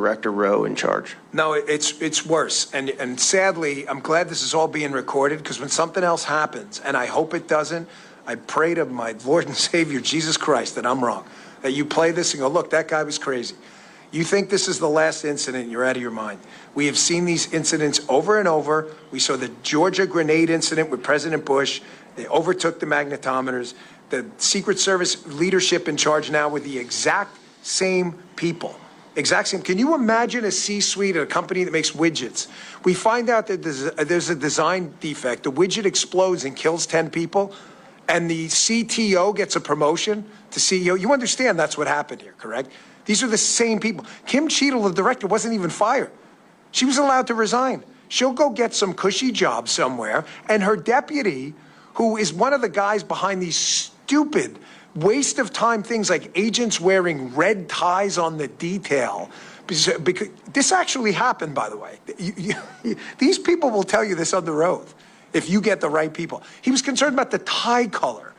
Director Rowe in charge? No, it's worse. And sadly, I'm glad this is all being recorded, because when something else happens, and I hope it doesn't, I pray to my Lord and Savior, Jesus Christ, that I'm wrong. That you play this and go, look, that guy was crazy. You think this is the last incident, you're out of your mind. We have seen these incidents over and over. We saw the Georgia grenade incident with President Bush. They overtook the magnetometers. The Secret Service leadership in charge now with the exact same people. Exact same. Can you imagine a C-suite at a company that makes widgets? We find out that there's a design defect. The widget explodes and kills 10 people, and the CTO gets a promotion to CEO. You understand that's what happened here, correct? These are the same people. Kim Cheadle, the director, wasn't even fired. She was allowed to resign. She'll go get some cushy job somewhere, and her deputy, who is one of the guys behind these stupid waste of time things like agents wearing red ties on the detail. Because this actually happened, by the way. These people will tell you this under oath if you get the right people. He was concerned about the tie color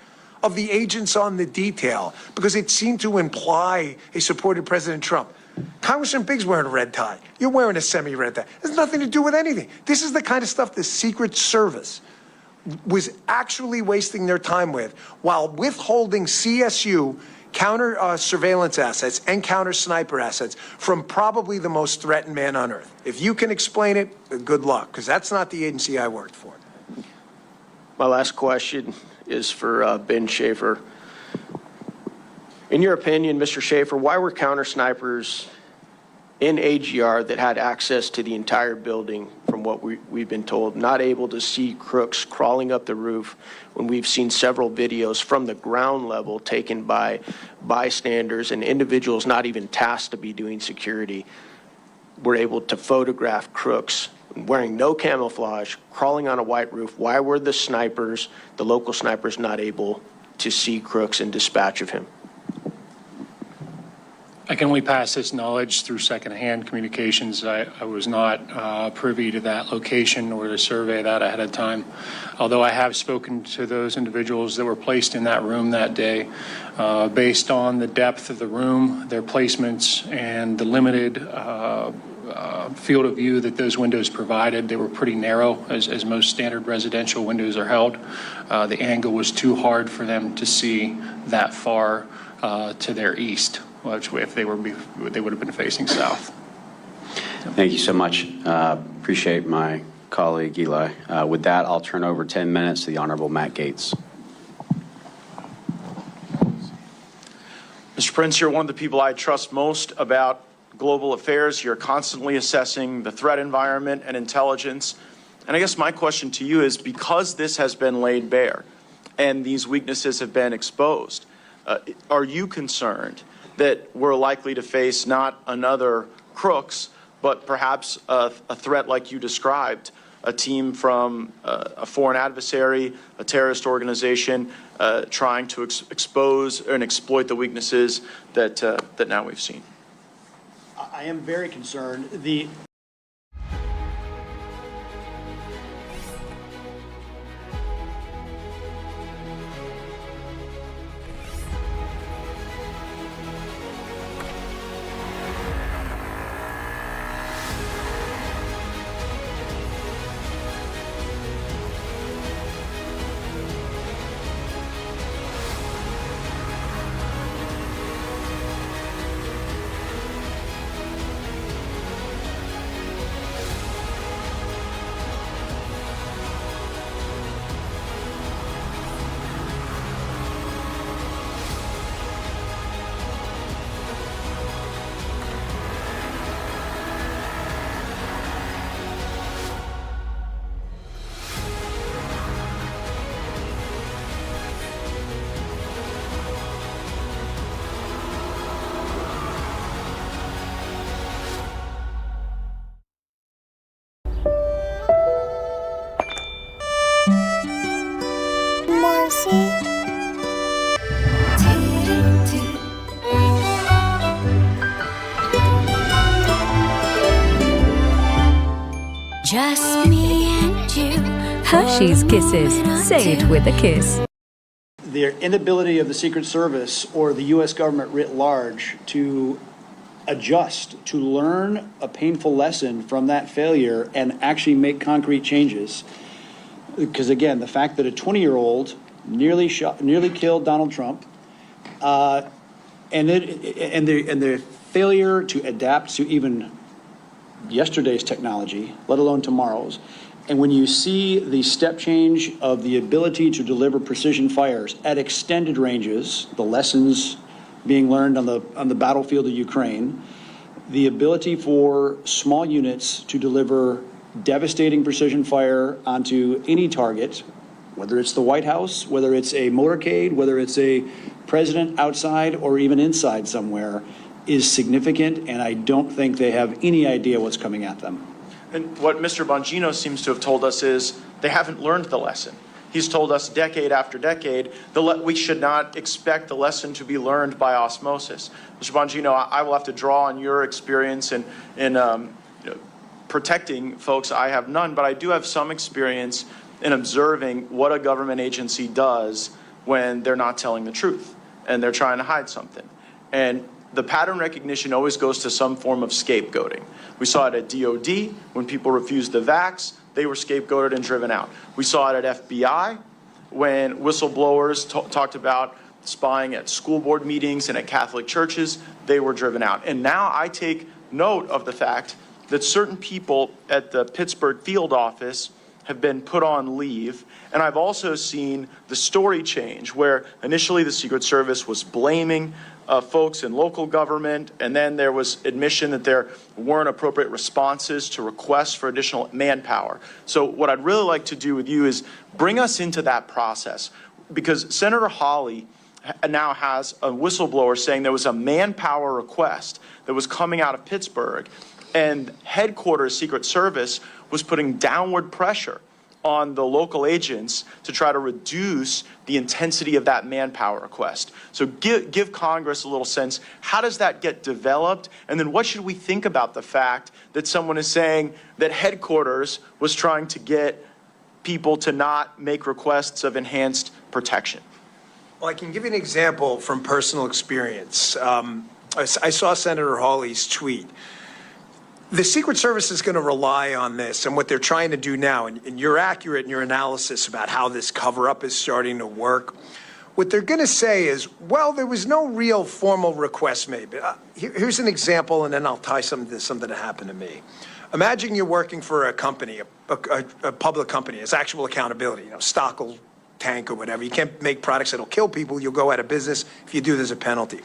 of the agents on the detail because it seemed to imply he supported President Trump. Congressman Biggs wearing a red tie. You're wearing a semi-red tie. It has nothing to do with anything. This is the kind of stuff the Secret Service was actually wasting their time with while withholding CSU counter surveillance assets and counter sniper assets from probably the most threatened man on earth. If you can explain it, good luck, because that's not the agency I worked for. My last question is for Ben Schaefer. In your opinion, Mr. Schaefer, why were counter snipers in AGR that had access to the entire building, from what we've been told, not able to see crooks crawling up the roof when we've seen several videos from the ground level taken by bystanders and individuals not even tasked to be doing security were able to photograph crooks wearing no camouflage, crawling on a white roof? Why were the snipers, the local snipers, not able to see crooks and dispatch of him? I can only pass this knowledge through secondhand communications. I was not privy to that location or to survey that ahead of time. Although I have spoken to those individuals that were placed in that room that day, based on the depth of the room, their placements, and the limited field of view that those windows provided. They were pretty narrow, as most standard residential windows are held. The angle was too hard for them to see that far to their east, which if they would have been facing south. Thank you so much. Appreciate my colleague Eli. With that, I'll turn over 10 minutes to the Honorable Matt Gaetz. Mr. Prince, you're one of the people I trust most about global affairs. You're constantly assessing the threat environment and intelligence. And I guess my question to you is, because this has been laid bare and these weaknesses have been exposed, are you concerned that we're likely to face not another Crooks, but perhaps a threat like you described, a team from a foreign adversary, a terrorist organization, trying to expose and exploit the weaknesses that now we've seen? I am very concerned. Just me and you. Hershey's Kisses. Say it with a kiss. The inability of the Secret Service or the U.S. government writ large to adjust, to learn a painful lesson from that failure and actually make concrete changes. Because again, the fact that a 20-year-old nearly killed Donald Trump, and the failure to adapt to even yesterday's technology, let alone tomorrow's. And when you see the step change of the ability to deliver precision fires at extended ranges, the lessons being learned on the battlefield of Ukraine, the ability for small units to deliver devastating precision fire onto any target, whether it's the White House, whether it's a motorcade, whether it's a president outside or even inside somewhere, is significant, and I don't think they have any idea what's coming at them. And what Mr. Bongino seems to have told us is they haven't learned the lesson. He's told us decade after decade we should not expect the lesson to be learned by osmosis. Mr. Bongino, I will have to draw on your experience in protecting folks. I have none, but I do have some experience in observing what a government agency does when they're not telling the truth and they're trying to hide something. And the pattern recognition always goes to some form of scapegoating. We saw it at DOD when people refused the vax, they were scapegoated and driven out. We saw it at FBI when whistleblowers talked about spying at school board meetings and at Catholic churches, they were driven out. And now I take note of the fact that certain people at the Pittsburgh field office have been put on leave. And I've also seen the story change where initially the Secret Service was blaming folks in local government, and then there was admission that there weren't appropriate responses to requests for additional manpower. So what I'd really like to do with you is bring us into that process, because Senator Hawley now has a whistleblower saying there was a manpower request that was coming out of Pittsburgh, and headquarters Secret Service was putting downward pressure on the local agents to try to reduce the intensity of that manpower request. So give Congress a little sense. How does that get developed? And then what should we think about the fact that someone is saying that headquarters was trying to get people to not make requests of enhanced protection? Well, I can give you an example from personal experience. I saw Senator Hawley's tweet. The Secret Service is going to rely on this and what they're trying to do now, and you're accurate in your analysis about how this cover-up is starting to work. What they're going to say is, well, there was no real formal request made. Here's an example, and then I'll tie something to something that happened to me. Imagine you're working for a company, a public company. It's actual accountability, stock will tank or whatever. You can't make products that'll kill people. You'll go out of business. If you do, there's a penalty.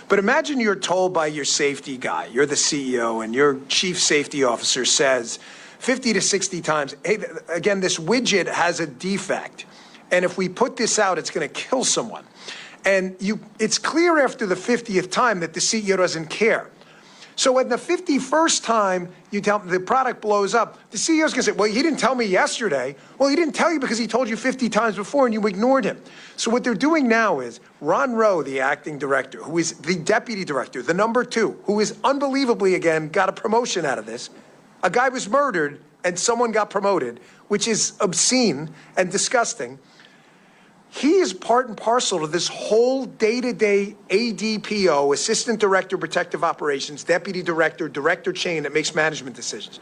But imagine you're told by your safety guy, you're the CEO, and your chief safety officer says 50 to 60 times, hey, again, this widget has a defect. And if we put this out, it's going to kill someone. And it's clear after the 50th time that the CEO doesn't care. So at the 51st time you tell the product blows up, the CEO's gonna say, well, he didn't tell me yesterday. Well, he didn't tell you because he told you 50 times before and you ignored him. So what they're doing now is Ron Rowe, the acting director, who is the deputy director, the number 2, who is unbelievably, again, got a promotion out of this. A guy was murdered and someone got promoted, which is obscene and disgusting. He is part and parcel to this whole day-to-day ADPO, Assistant Director, Protective Operations, Deputy Director, Director chain that makes management decisions.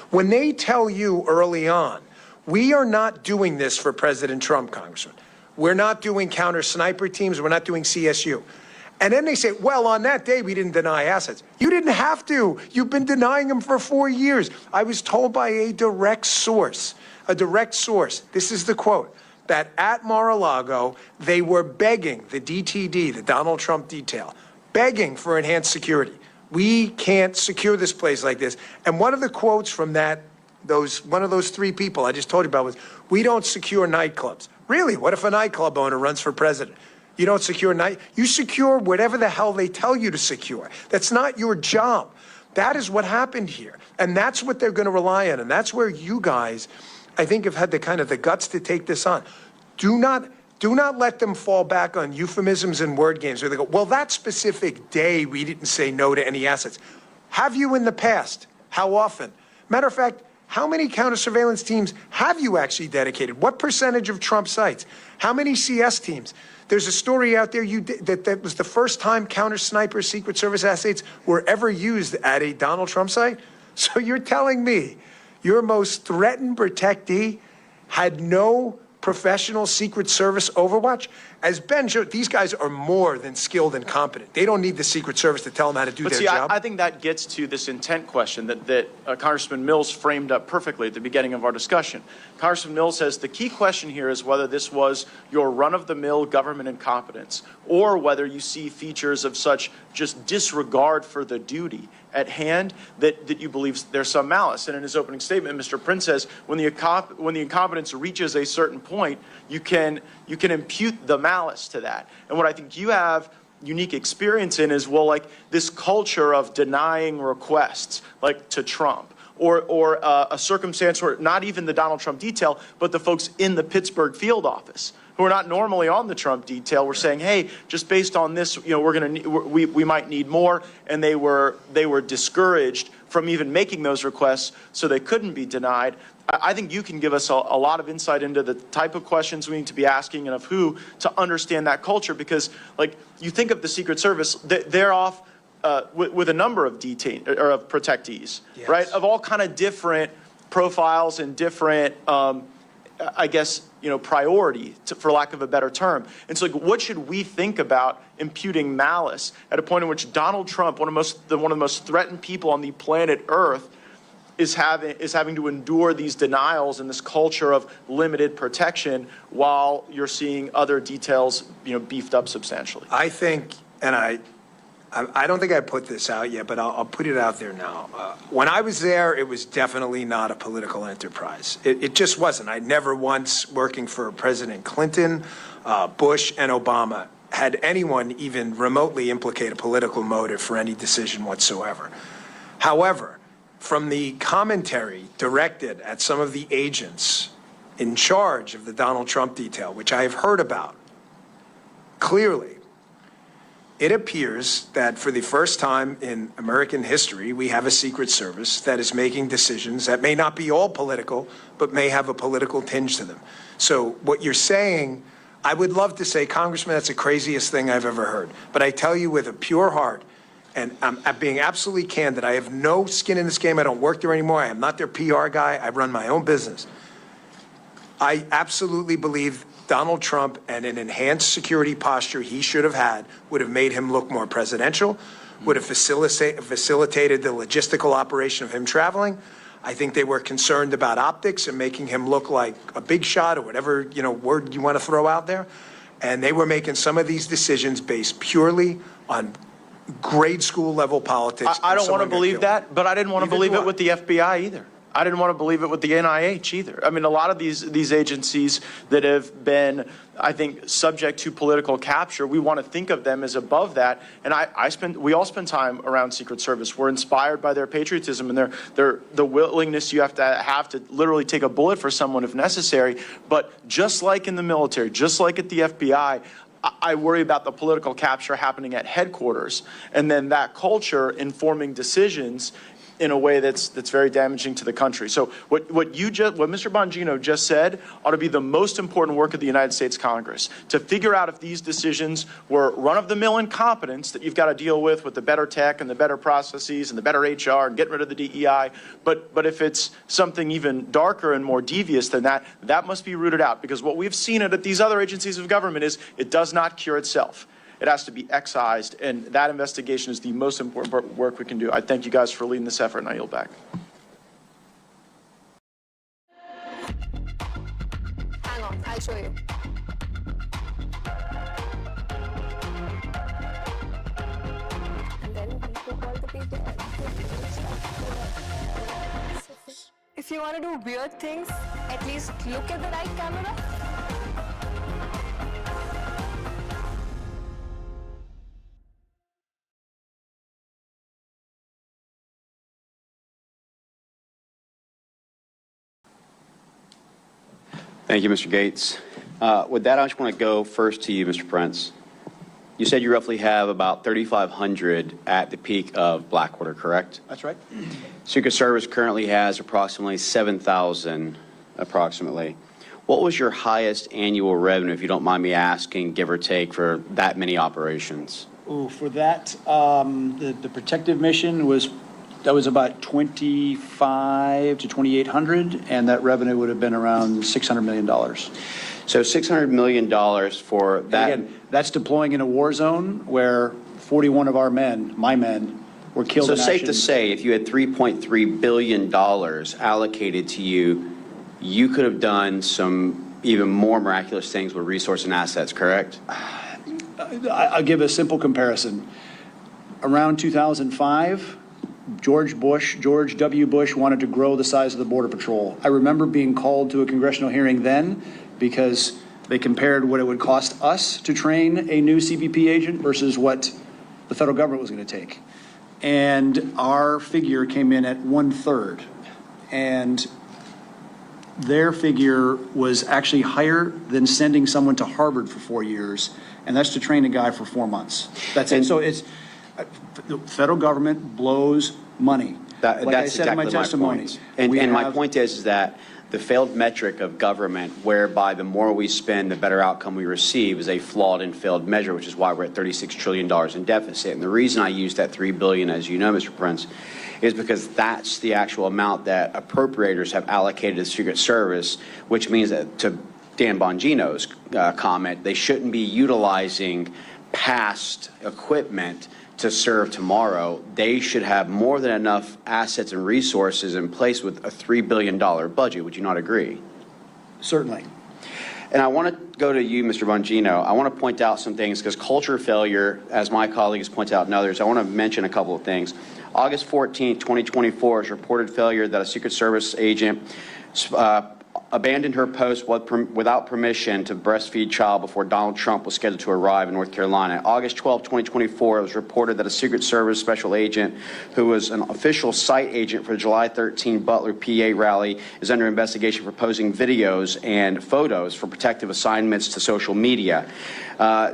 When they tell you early on, we are not doing this for President Trump, Congressman. We're not doing counter sniper teams. We're not doing CSU. And then they say, well, on that day, we didn't deny assets. You didn't have to. You've been denying them for 4 years. I was told by a direct source, this is the quote, that at Mar-a-Lago, they were begging the DTD, the Donald Trump detail, begging for enhanced security. We can't secure this place like this. And one of the quotes from one of those 3 people I just told you about was, we don't secure nightclubs. Really? What if a nightclub owner runs for president? You don't secure you secure whatever the hell they tell you to secure. That's not your job. That is what happened here. And that's what they're going to rely on. And that's where you guys, I think, have had the guts to take this on. Do not let them fall back on euphemisms and word games where they go, well, that specific day we didn't say no to any assets. Have you in the past? How often? Matter of fact, How many counter surveillance teams have you actually dedicated? What percentage of Trump sites? How many CS teams? There's a story out there that was the first time counter sniper Secret Service assets were ever used at a Donald Trump site. So you're telling me your most threatened protectee had no professional Secret Service overwatch? As Ben showed, these guys are more than skilled and competent. They don't need the Secret Service to tell them how to do their job. I think that gets to this intent question that Congressman Mills framed up perfectly at the beginning of our discussion. Congressman Mills says the key question here is whether this was your run-of-the-mill government incompetence or whether you see features of such just disregard for the duty at hand that you believe there's some malice. And in his opening statement, Mr. Prince says when the incompetence reaches a certain point, you can impute the malice to that. And what I think you have unique experience in is, well, like this culture of denying requests, like to Trump, or a circumstance where not even the Donald Trump detail, but the folks in the Pittsburgh field office who are not normally on the Trump detail were saying, hey, just based on this, we might need more, and they were discouraged from even making those requests, so they couldn't be denied. I think you can give us a lot of insight into the type of questions we need to be asking and of who to understand that culture, because like you think of the Secret Service, they're off with a number of of protectees, yes, right, of all kind of different profiles and different, I guess, priority, for lack of a better term. And so, like, what should we think about imputing malice at a point in which Donald Trump, one of the most threatened people on the planet Earth, is having to endure these denials and this culture of limited protection while you're seeing other details, beefed up substantially? I think, and I don't think I put this out yet, but I'll put it out there now. When I was there, it was definitely not a political enterprise. It just wasn't. I never once, working for President Clinton, Bush, and Obama, had anyone even remotely implicate a political motive for any decision whatsoever. However, from the commentary directed at some of the agents in charge of the Donald Trump detail, which I have heard about, clearly, it appears that for the first time in American history, we have a Secret Service that is making decisions that may not be all political, but may have a political tinge to them. So what you're saying, I would love to say, Congressman, that's the craziest thing I've ever heard. But I tell you with a pure heart, and I'm being absolutely candid, I have no skin in this game. I don't work there anymore. I am not their PR guy. I run my own business. I absolutely believe Donald Trump and an enhanced security posture he should have had would have made him look more presidential, would have facilitated the logistical operation of him traveling. I think they were concerned about optics and making him look like a big shot or whatever, word you want to throw out there. And they were making some of these decisions based purely on grade school level politics. I don't want to believe that, but I didn't want to believe it with the FBI either. I didn't want to believe it with the NIH either. I mean, a lot of these agencies that have been, I think, subject to political capture, we want to think of them as above that. And we all spend time around Secret Service. We're inspired by their patriotism and the willingness you have to literally take a bullet for someone if necessary. But just like in the military, just like at the FBI, I worry about the political capture happening at headquarters, and then that culture informing decisions in a way that's very damaging to the country. So what Mr. Bongino just said ought to be the most important work of the United States Congress, to figure out if these decisions were run-of-the-mill incompetence that you've got to deal with the better tech and the better processes and the better HR and getting rid of the DEI. But if it's something even darker and more devious than that, that must be rooted out, because what we've seen at these other agencies of government is it does not cure itself. It has to be excised, and that investigation is the most important work we can do. I thank you guys for leading this effort, and I yield back. Hang on, I'll show you. And then we put all the people. If you want to do weird things, at least look at the right camera. Thank you, Mr. Gates. With that, I just want to go first to you, Mr. Prince. You said you roughly have about 3,500 at the peak of Blackwater, correct? That's right. Secret Service currently has approximately 7,000, approximately. What was your highest annual revenue, if you don't mind me asking, give or take, for that many operations? Ooh, for that, the protective mission was about 2,500 to 2,800, and that revenue would have been around $600 million. So $600 million for that. And again, that's deploying in a war zone where 41 of our men, my men, were killed So in safe action. to say, if you had $3.3 billion allocated to you, you could have done some even more miraculous things with resource and assets, correct? I'll give a simple comparison. Around 2005, George W. Bush wanted to grow the size of the Border Patrol. I remember being called to a congressional hearing then because they compared what it would cost us to train a new CBP agent versus what the federal government was going to take. And our figure came in at 1/3. And their figure was actually higher than sending someone to Harvard for 4 years, and that's to train a guy for 4 months. That's it. So it's, the federal government blows money. Like I said in my testimony. And my point is that the failed metric of government, whereby the more we spend, the better outcome we receive, is a flawed and failed measure, which is why we're at $36 trillion in deficit. And the reason I use that $3 billion, as you know, Mr. Prince, is because that's the actual amount that appropriators have allocated to the Secret Service, which means that, to Dan Bongino's comment, they shouldn't be utilizing past equipment to serve tomorrow. They should have more than enough assets and resources in place with a $3 billion budget. Would you not agree? Certainly. And I want to go to you, Mr. Bongino. I want to point out some things because culture failure, as my colleagues point out and others, I want to mention a couple of things. August 14, 2024 is reported failure that a Secret Service agent abandoned her post without permission to breastfeed child before Donald Trump was scheduled to arrive in North Carolina. August 12, 2024, it was reported that a Secret Service special agent who was an official site agent for the July 13 Butler PA rally is under investigation for posting videos and photos for protective assignments to social media.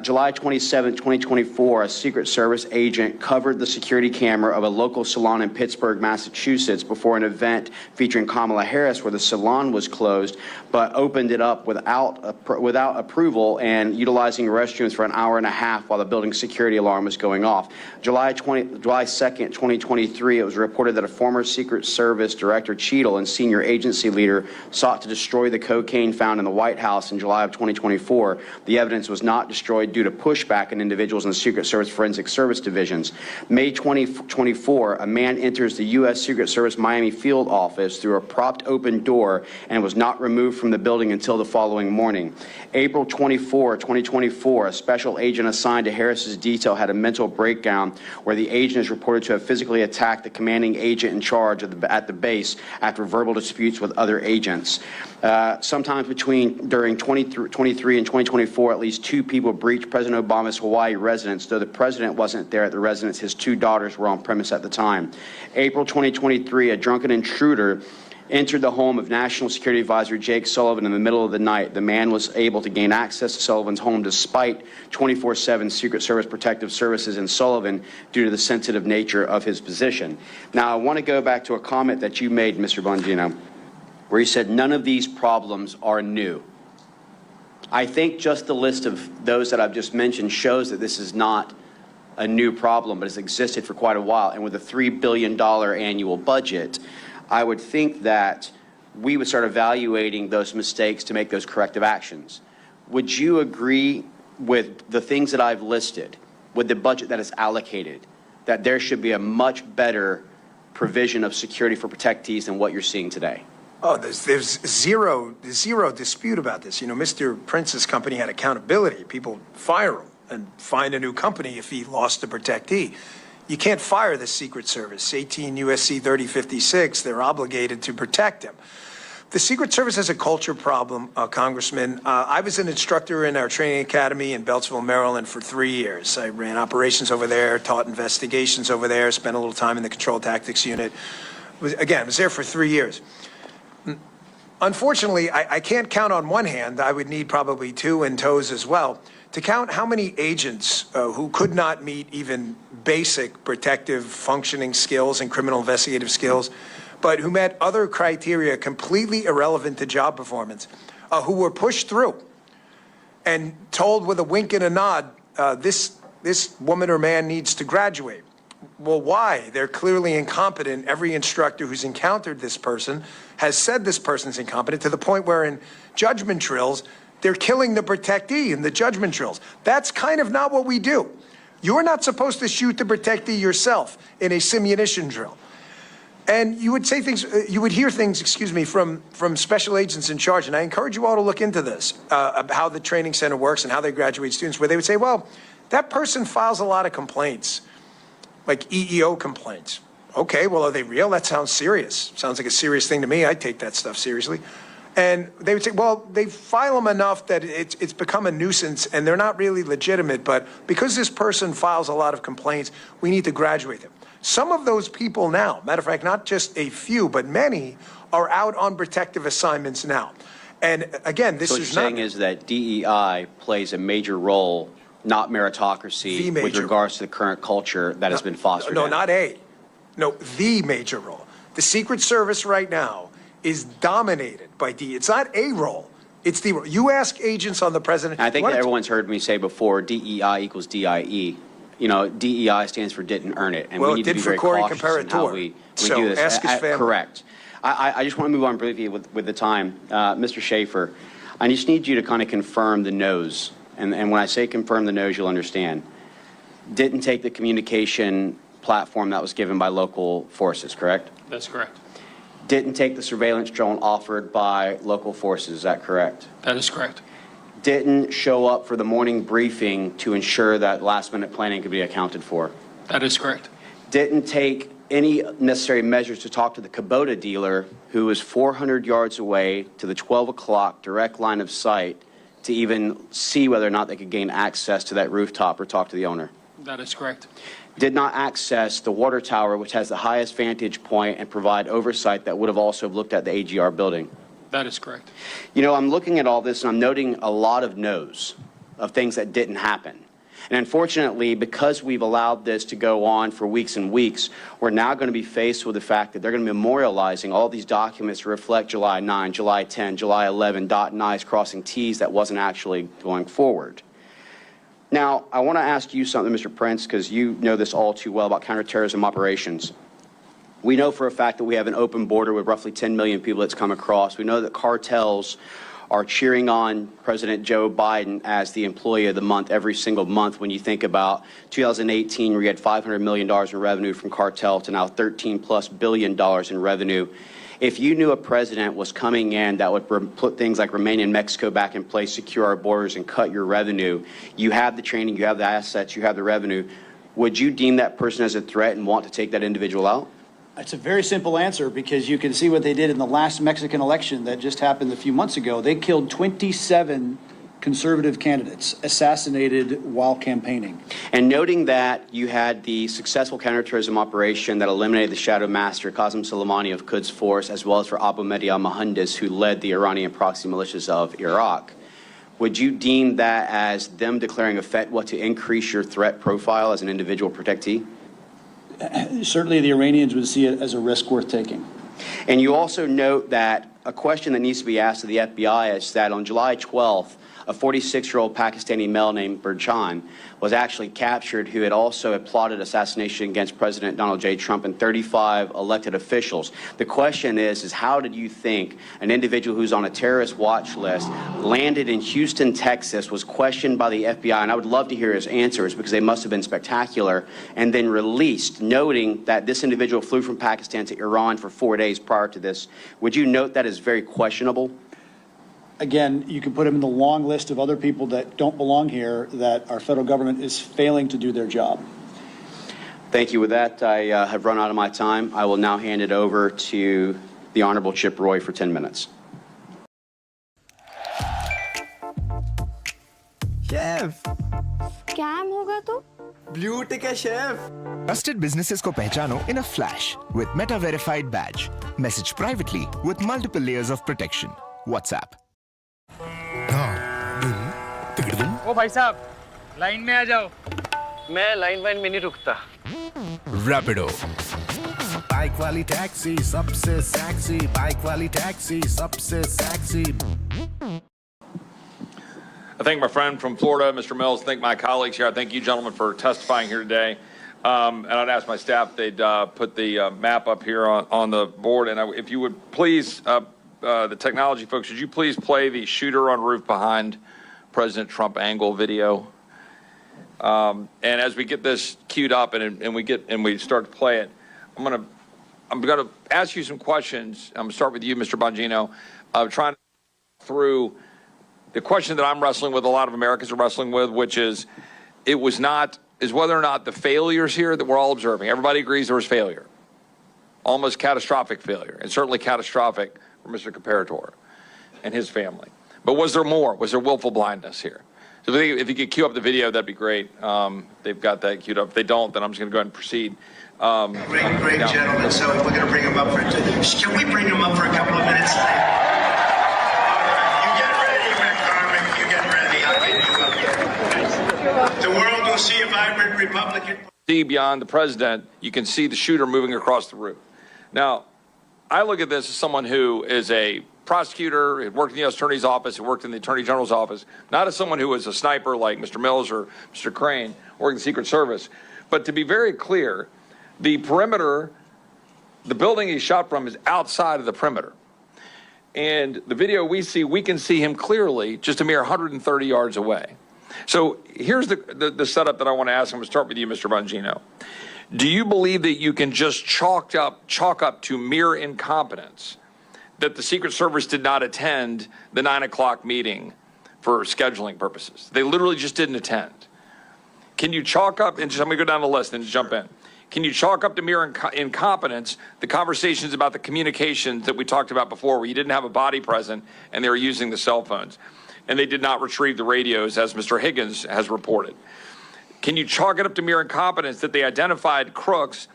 July 27, 2024, a Secret Service agent covered the security camera of a local salon in Pittsburgh, Massachusetts before an event featuring Kamala Harris where the salon was closed, but opened it up without approval and utilizing restrooms for an hour and a half while the building's security alarm was going off. July 2nd, 2023, it was reported that a former Secret Service Director Cheadle and senior agency leader sought to destroy the cocaine found in the White House in July of 2024. The evidence was not destroyed due to pushback in individuals in the Secret Service Forensic Service divisions. May 2024, a man enters the U.S. Secret Service Miami field office through a propped open door and was not removed from the building until the following morning. April 24, 2024, a special agent assigned to Harris's detail had a mental breakdown where the agent is reported to have physically attacked the commanding agent in charge at the base after verbal disputes with other agents. Sometimes during 2023 and 2024, at least 2 people breached President Obama's Hawaii residence. Though the president wasn't there at the residence, his 2 daughters were on premise at the time. April 2023, a drunken intruder entered the home of National Security Advisor Jake Sullivan in the middle of the night. The man was able to gain access to Sullivan's home despite 24/7 Secret Service protective services in Sullivan due to the sensitive nature of his position. Now, I want to go back to a comment that you made, Mr. Bongino, where you said none of these problems are new. I think just the list of those that I've just mentioned shows that this is not a new problem, but it's existed for quite a while. And with a $3 billion annual budget, I would think that we would start evaluating those mistakes to make those corrective actions. Would you agree with the things that I've listed, with the budget that is allocated, that there should be a much better provision of security for protectees than what you're seeing today? Oh, there's zero dispute about this. You know, Mr. Prince's company had accountability. People fire him and find a new company if he lost a protectee. You can't fire the Secret Service. 18 U.S.C. 3056, they're obligated to protect him. The Secret Service has a culture problem, Congressman. I was an instructor in our training academy in Beltsville, Maryland for 3 years. I ran operations over there, taught investigations over there, spent a little time in the control tactics unit. Was there for 3 years. Unfortunately, I can't count on one hand. I would need probably 2 and toes as well to count how many agents who could not meet even basic protective functioning skills and criminal investigative skills, but who met other criteria completely irrelevant to job performance, who were pushed through and told with a wink and a nod, this woman or man needs to graduate. Well, why? They're clearly incompetent. Every instructor who's encountered this person has said this person's incompetent, to the point where in judgment drills, they're killing the protectee in the judgment drills. That's kind of not what we do. You're not supposed to shoot the protectee yourself in a simunition drill. And you would say things, you would hear things, excuse me, from special agents in charge, and I encourage you all to look into this, about how the training center works and how they graduate students, where they would say, well, that person files a lot of complaints, like EEO complaints. Okay, well, are they real? That sounds serious. Sounds like a serious thing to me. I take that stuff seriously. And they would say, well, they file them enough that it's become a nuisance and they're not really legitimate, but because this person files a lot of complaints, we need to graduate them. Some of those people now, matter of fact, not just a few, but many, are out on protective assignments now. And again, this So what is you're not... saying is that DEI plays a major role, not meritocracy, with major. regards to the current culture that has been fostered. No, in. not a. No, the major role. The Secret Service right now is dominated by D. It's not a role. It's the role. You ask agents on the president. And I think what that it's- everyone's heard me say before, DEI equals DIE. You know, DEI stands for didn't earn it, and Well, we it need to did be for very Corey cautious in how Comparator. we So do this. ask his family. Correct. I just want to move on briefly with the time. Mr. Schaefer, I just need you to kind of confirm the no's. And when I say confirm the no's, you'll understand. Didn't take the communication platform that was given by local forces, correct? That's correct. Didn't take the surveillance drone offered by local forces, is that correct? That is correct. Didn't show up for the morning briefing to ensure that last-minute planning could be accounted for. That is correct. Didn't take any necessary measures to talk to the Kubota dealer, who was 400 yards away to the 12 o'clock direct line of sight, to even see whether or not they could gain access to that rooftop or talk to the owner. That is correct. Did not access the water tower, which has the highest vantage point, and provide oversight that would have also looked at the AGR building. That is correct. You know, I'm looking at all this and I'm noting a lot of no's of things that didn't happen. And unfortunately, because we've allowed this to go on for weeks and weeks, we're now going to be faced with the fact that they're going to be memorializing all these documents to reflect July 9, July 10, July 11, dotting I's, crossing T's that wasn't actually going forward. Now, I want to ask you something, Mr. Prince, because you know this all too well about counterterrorism operations. We know for a fact that we have an open border with roughly 10 million people that's come across. We know that cartels are cheering on President Joe Biden as the employee of the month every single month. When you think about 2018, where you had $500 million in revenue from cartel, to now $13+ billion in revenue. If you knew a president was coming in that would put things like Romania and Mexico back in place, secure our borders, and cut your revenue, you have the training, you have the assets, you have the revenue, would you deem that person as a threat and want to take that individual out? It's a very simple answer, because you can see what they did in the last Mexican election that just happened a few months ago. They killed 27 conservative candidates, assassinated while campaigning. And noting that you had the successful counterterrorism operation that eliminated the shadow master, Qasem Soleimani of Quds Force, as well as for Abu Mahdi al-Mohandes, who led the Iranian proxy militias of Iraq, would you deem that as them declaring a fatwa to increase your threat profile as an individual protectee? Certainly the Iranians would see it as a risk worth taking. And you also note that a question that needs to be asked of the FBI is that on July 12th, a 46-year-old Pakistani male named Burjan was actually captured, who had also plotted assassination against President Donald J. Trump and 35 elected officials. The question is how did you think an individual who's on a terrorist watch list, landed in Houston, Texas, was questioned by the FBI, and I would love to hear his answers because they must have been spectacular, and then released, noting that this individual flew from Pakistan to Iran for 4 days prior to this? Would you note that as very questionable? Again, you can put them in the long list of other people that don't belong here, that our federal government is failing to do their job. Thank you. With that, I have run out of my time. I will now hand it over to the Honorable Chip Roy for 10 minutes. Chef scam होगा तो blue tick है chef Trusted businesses को पहचानो in a flash with Meta Verified badge. Message privately with multiple layers of protection. WhatsApp. ओ भाई साहब line में आ जाओ। मैं लाइन वाइन में नहीं रुकता। Rapido. बाइक वाली टैक्सी सबसे सैक्सी, बाइक वाली टैक्सी सबसे sexy. I thank my friend from Florida, Mr. Mills. Thank my colleagues here. I thank you, gentlemen, for testifying here today. And I'd ask my staff they'd put the map up here on the board. And if you would please, the technology folks, would you please play the shooter on roof behind President Trump angle video? And as we get this queued up and we start to play it, I'm gonna ask you some questions. I'm gonna start with you, Mr. Bongino. Trying to through the question that I'm wrestling with, a lot of Americans are wrestling with, which is whether or not the failures here that we're all observing, everybody agrees there was failure, almost catastrophic failure, and certainly catastrophic for Mr. Comparator and his family. But was there more? Was there willful blindness here? So if you could cue up the video, that'd be great. They've got that queued up. If they don't, then I'm just going to go ahead and proceed. Great gentlemen. So we're going to bring him up for. Can we bring him up for a couple of minutes? The world will see a vibrant Republican. See beyond the president, you can see the shooter moving across the roof. Now, I look at this as someone who is a prosecutor, had worked in the U.S. Attorney's Office, had worked in the Attorney General's office, not as someone who was a sniper like Mr. Mills or Mr. Crane, working the Secret Service. But to be very clear, the perimeter, the building he shot from is outside of the perimeter. And the video we see, we can see him clearly just a mere 130 yards away. So here's the setup that I want to ask. I'm going to start with you, Mr. Bongino. Do you believe that you can just chalk up to mere incompetence that the Secret Service did not attend the 9 o'clock meeting for scheduling purposes? They literally just didn't attend. Can you chalk up, and just, I'm going to go down the list and just jump in. Can you chalk up to mere incompetence the conversations about the communications that we talked about before, where you didn't have a body present and they were using the cell phones, and they did not retrieve the radios, as Mr. Higgins has reported? Can you chalk it up to mere incompetence that they identified crooks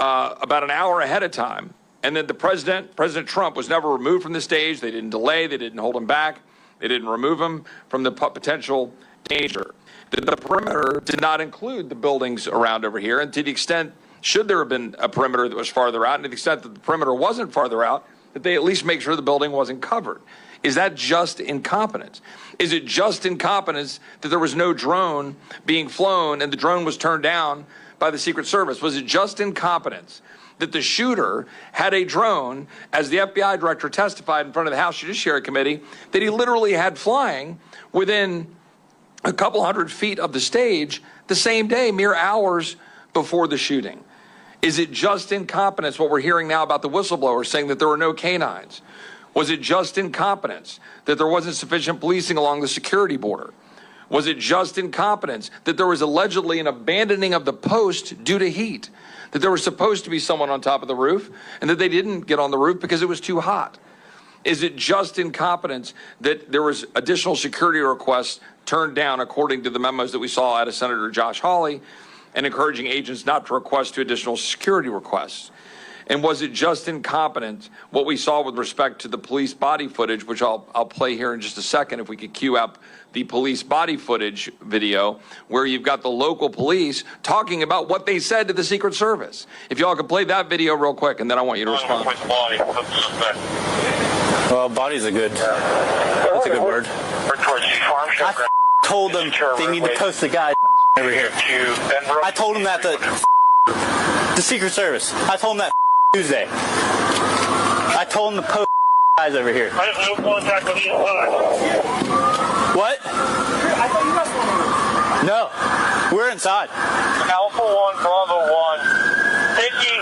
about an hour ahead of time, and that the President Trump, was never removed from the stage? They didn't delay, they didn't hold him back, they didn't remove him from the potential danger. That the perimeter did not include the buildings around over here, and to the extent, should there have been a perimeter that was farther out, and to the extent that the perimeter wasn't farther out, that they at least make sure the building wasn't covered. Is that just incompetence? Is it just incompetence that there was no drone being flown and the drone was turned down by the Secret Service? Was it just incompetence that the shooter had a drone, as the FBI director testified in front of the House Judiciary Committee, that he literally had flying within a couple hundred feet of the stage the same day, mere hours before the shooting? Is it just incompetence, what we're hearing now about the whistleblower saying that there were no canines? Was it just incompetence that there wasn't sufficient policing along the security border? Was it just incompetence that there was allegedly an abandoning of the post due to heat? That there was supposed to be someone on top of the roof and that they didn't get on the roof because it was too hot? Is it just incompetence that there was additional security requests turned down, according to the memos that we saw out of Senator Josh Hawley, and encouraging agents not to request to additional security requests? And was it just incompetence what we saw with respect to the police body footage, which I'll play here in just a second, if we could cue up the police body footage video, where you've got the local police talking about what they said to the Secret Service? If y'all could play that video real quick, and then I want you to respond. Well, body's a good, that's a good word. I told them they need to post the guy over here. I told them that the Secret Service. I told them that Tuesday. I told them to post guys over here. I have no contact with you. What? I thought you guys were. No, we're inside. Alpha 1, Bravo 1. Thank you.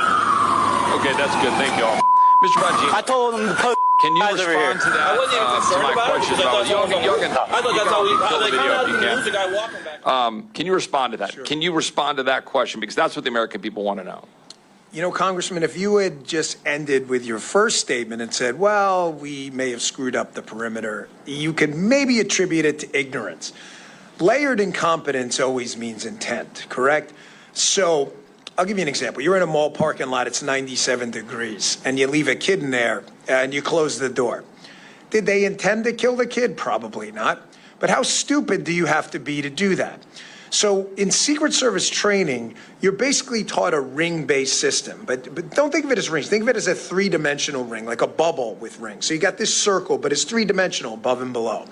Okay, that's good. Thank you all. Mr. Bongino, I told them to post. Can you respond to that? I wasn't even concerned about it. I thought that's how we. Can you respond to that? Sure. Can you respond to that question? Because that's what the American people want to know. You know, Congressman, if you had just ended with your first statement and said, well, we may have screwed up the perimeter, you could maybe attribute it to ignorance. Layered incompetence always means intent, correct? So I'll give you an example. You're in a mall parking lot, it's 97 degrees, and you leave a kid in there and you close the door. Did they intend to kill the kid? Probably not. But how stupid do you have to be to do that? So in Secret Service training, you're basically taught a ring-based system, but don't think of it as rings. Think of it as a three-dimensional ring, like a bubble with rings. So you got this circle, but it's three-dimensional above and below.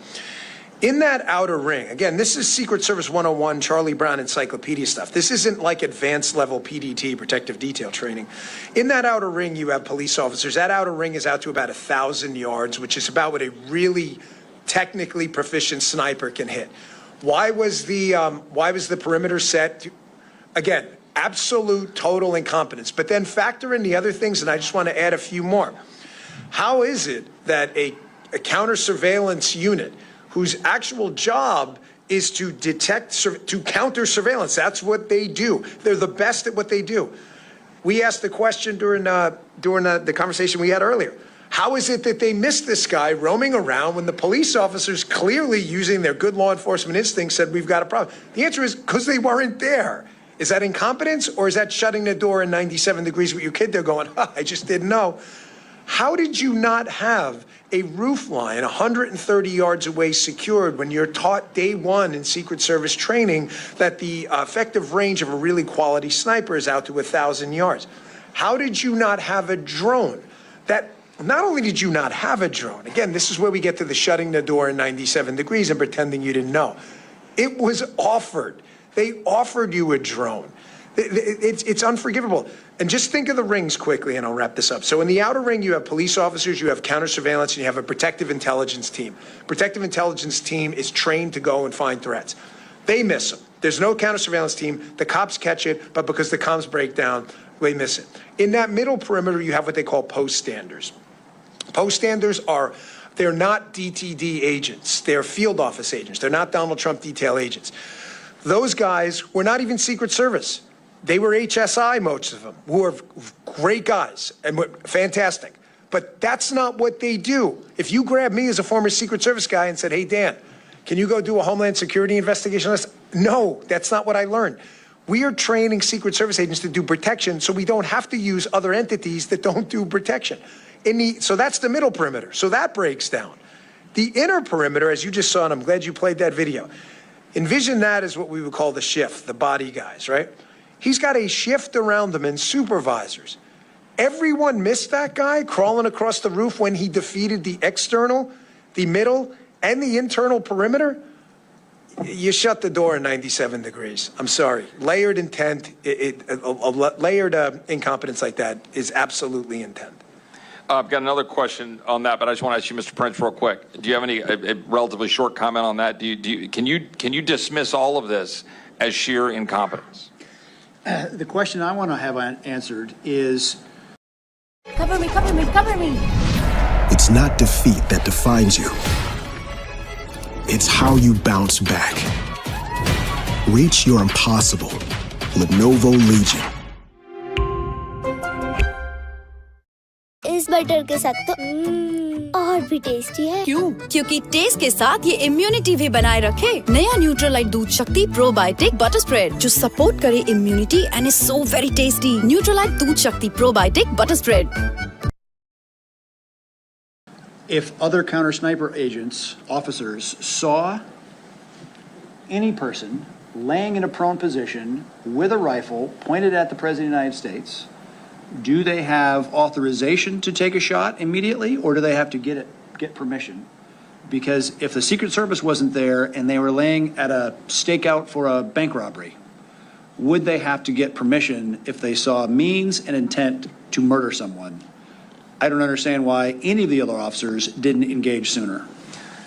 In that outer ring, again, this is Secret Service 101, Charlie Brown encyclopedia stuff. This isn't like advanced level PDT, protective detail training. In that outer ring, you have police officers. That outer ring is out to about 1,000 yards, which is about what a really technically proficient sniper can hit. Why was the perimeter set? Again, absolute total incompetence. But then factor in the other things, and I just want to add a few more. How is it that a counter surveillance unit whose actual job is to detect, to counter surveillance, that's what they do. They're the best at what they do. We asked the question during the conversation we had earlier. How is it that they missed this guy roaming around when the police officers, clearly using their good law enforcement instincts, said we've got a problem? The answer is because they weren't there. Is that incompetence, or is that shutting the door in 97 degrees with your kid there going, I just didn't know? How did you not have a roof line 130 yards away secured when you're taught day one in Secret Service training that the effective range of a really quality sniper is out to 1,000 yards? How did you not have a drone? Not only did you not have a drone, again, this is where we get to the shutting the door in 97 degrees and pretending you didn't know. It was offered. They offered you a drone. It's unforgivable. And just think of the rings quickly, and I'll wrap this up. So in the outer ring, you have police officers, you have counter surveillance, and you have a protective intelligence team. Protective intelligence team is trained to go and find threats. They miss them. There's no counter surveillance team. The cops catch it, but because the comms break down, they miss it. In that middle perimeter, you have what they call post standers. Post standers they're not DTD agents. They're field office agents. They're not Donald Trump detail agents. Those guys were not even Secret Service. They were HSI, most of them, who are great guys and were fantastic. But that's not what they do. If you grab me as a former Secret Service guy and said, hey, Dan, can you go do a Homeland Security investigation? No, that's not what I learned. We are training Secret Service agents to do protection so we don't have to use other entities that don't do protection. So that's the middle perimeter. So that breaks down. The inner perimeter, as you just saw, and I'm glad you played that video, envision that as what we would call the shift, the body guys, right? He's got a shift around them and supervisors. Everyone missed that guy crawling across the roof when he defeated the external, the middle, and the internal perimeter. You shut the door in 97 degrees. I'm sorry. Layered intent, layered incompetence like that is absolutely intent. I've got another question on that, but I just want to ask you, Mr. Prince, real quick. Do you have a relatively short comment on that? Can you dismiss all of this as sheer incompetence? The question I want to have answered is... Cover me, cover me, cover me. It's not defeat that defines you. It's how you bounce back. Reach your impossible. Lenovo Legion. इस butter के साथ तो और भी tasty है। क्यों? क्योंकि test के साथ ये इम्यूनिटी भी बनाए रखे। नया न्यूट्रलाइट दूध शक्ति प्रोबायोटिक बटर स्प्रेड जो सपोर्ट करे immunity and is so very tasty. Nutrilite दूध शक्ति probiotic butter spread. If other counter sniper agents, officers, saw any person laying in a prone position with a rifle pointed at the President of the United States, do they have authorization to take a shot immediately, or do they have to get permission? Because if the Secret Service wasn't there and they were laying at a stakeout for a bank robbery, would they have to get permission if they saw means and intent to murder someone? I don't understand why any of the other officers didn't engage sooner.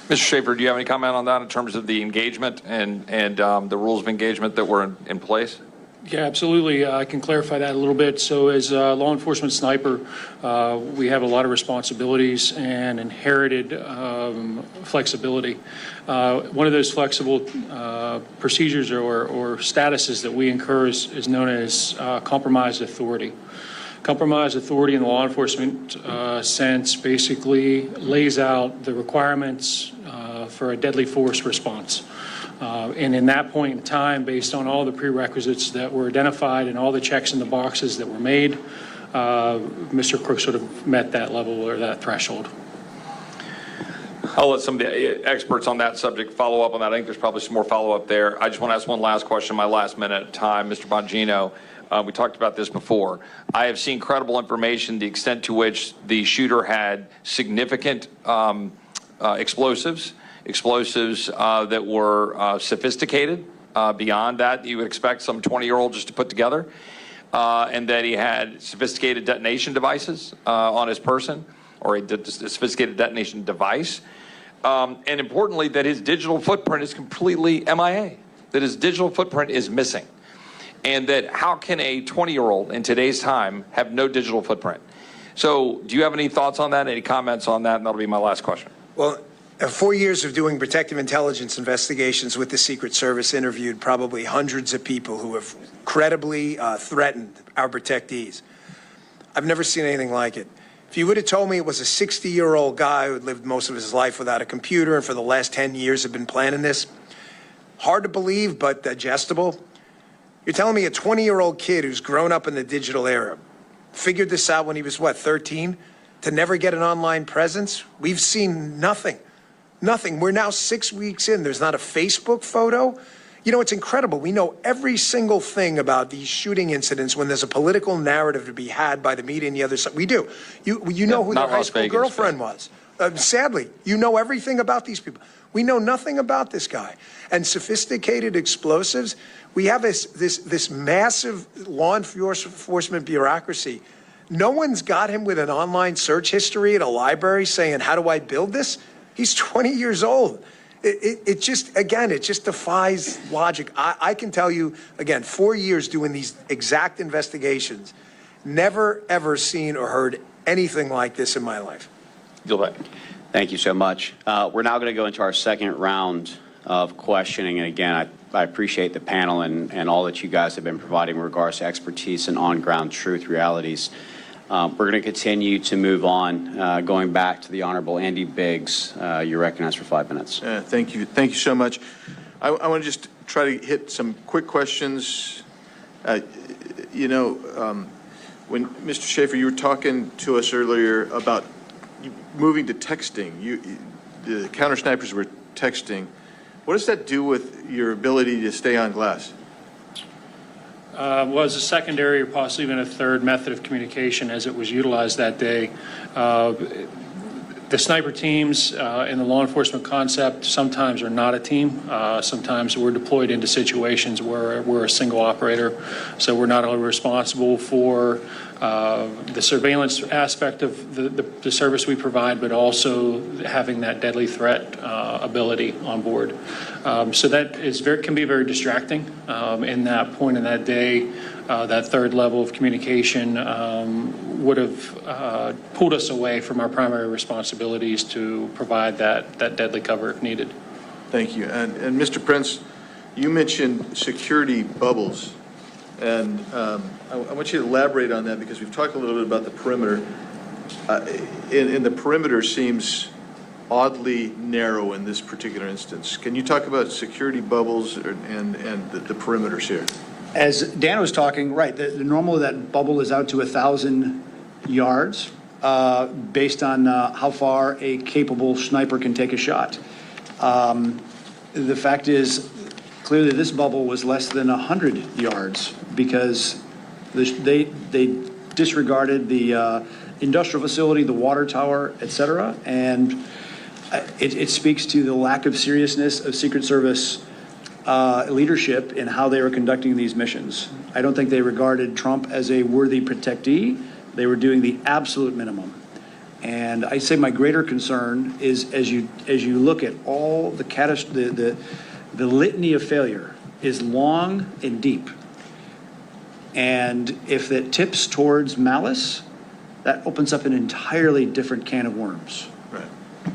Mr. Schaefer, do you have any comment on that in terms of the engagement and the rules of engagement that were in place? Yeah, absolutely. I can clarify that a little bit. So as a law enforcement sniper, we have a lot of responsibilities and inherited flexibility. One of those flexible procedures or statuses that we incur is known as compromised authority. Compromised authority in the law enforcement sense basically lays out the requirements for a deadly force response. And in that point in time, based on all the prerequisites that were identified and all the checks in the boxes that were made, Mr. Crooks would have met that level or that threshold. I'll let some of the experts on that subject follow up on that. I think there's probably some more follow-up there. I just want to ask one last question, my last minute of time. Mr. Bongino, we talked about this before. I have seen credible information, the extent to which the shooter had significant explosives that were sophisticated beyond that you would expect some 20-year-old just to put together, and that he had sophisticated detonation devices on his person, or a sophisticated detonation device. And importantly, that his digital footprint is completely MIA, that his digital footprint is missing. And that how can a 20-year-old in today's time have no digital footprint? So do you have any thoughts on that, any comments on that? And that'll be my last question. Well, 4 years of doing protective intelligence investigations with the Secret Service, interviewed probably hundreds of people who have credibly threatened our protectees. I've never seen anything like it. If you would have told me it was a 60-year-old guy who had lived most of his life without a computer and for the last 10 years had been planning this, hard to believe but digestible. You're telling me a 20-year-old kid who's grown up in the digital era figured this out when he was, 13, to never get an online presence? We've seen nothing. Nothing. We're now 6 weeks in. There's not a Facebook photo. You know, it's incredible. We know every single thing about these shooting incidents when there's a political narrative to be had by the media and the other side. We do. You know who their high school girlfriend was. Sadly, you know everything about these people. We know nothing about this guy. And sophisticated explosives, we have this massive law enforcement bureaucracy. No one's got him with an online search history at a library saying, how do I build this? He's 20 years old. It just defies logic. I can tell you, again, 4 years doing these exact investigations, never, ever seen or heard anything like this in my life. Gilbert. Thank you so much. We're now going to go into our second round of questioning. And again, I appreciate the panel and all that you guys have been providing in regards to expertise and on-ground truth realities. We're going to continue to move on, going back to the Honorable Andy Biggs. You're recognized for 5 minutes. Thank you. Thank you so much. I want to just try to hit some quick questions. When Mr. Schaefer, you were talking to us earlier about moving to texting. The counter snipers were texting. What does that do with your ability to stay on glass? Was a secondary or possibly even a third method of communication as it was utilized that day. The sniper teams in the law enforcement concept sometimes are not a team. Sometimes we're deployed into situations where we're a single operator. So we're not only responsible for the surveillance aspect of the service we provide, but also having that deadly threat ability on board. So that can be very distracting in that point in that day. That third level of communication would have pulled us away from our primary responsibilities to provide that deadly cover if needed. Thank you. And Mr. Prince, you mentioned security bubbles. And I want you to elaborate on that because we've talked a little bit about the perimeter. And the perimeter seems oddly narrow in this particular instance. Can you talk about security bubbles and the perimeters here? As Dan was talking, right, the normal of that bubble is out to 1,000 yards based on how far a capable sniper can take a shot. The fact is, clearly this bubble was less than 100 yards because they disregarded the industrial facility, the water tower, et cetera, and it speaks to the lack of seriousness of Secret Service leadership in how they were conducting these missions. I don't think they regarded Trump as a worthy protectee. They were doing the absolute minimum. And I say my greater concern is as you look at all the litany of failure is long and deep. And if it tips towards malice, that opens up an entirely different can of worms. Right.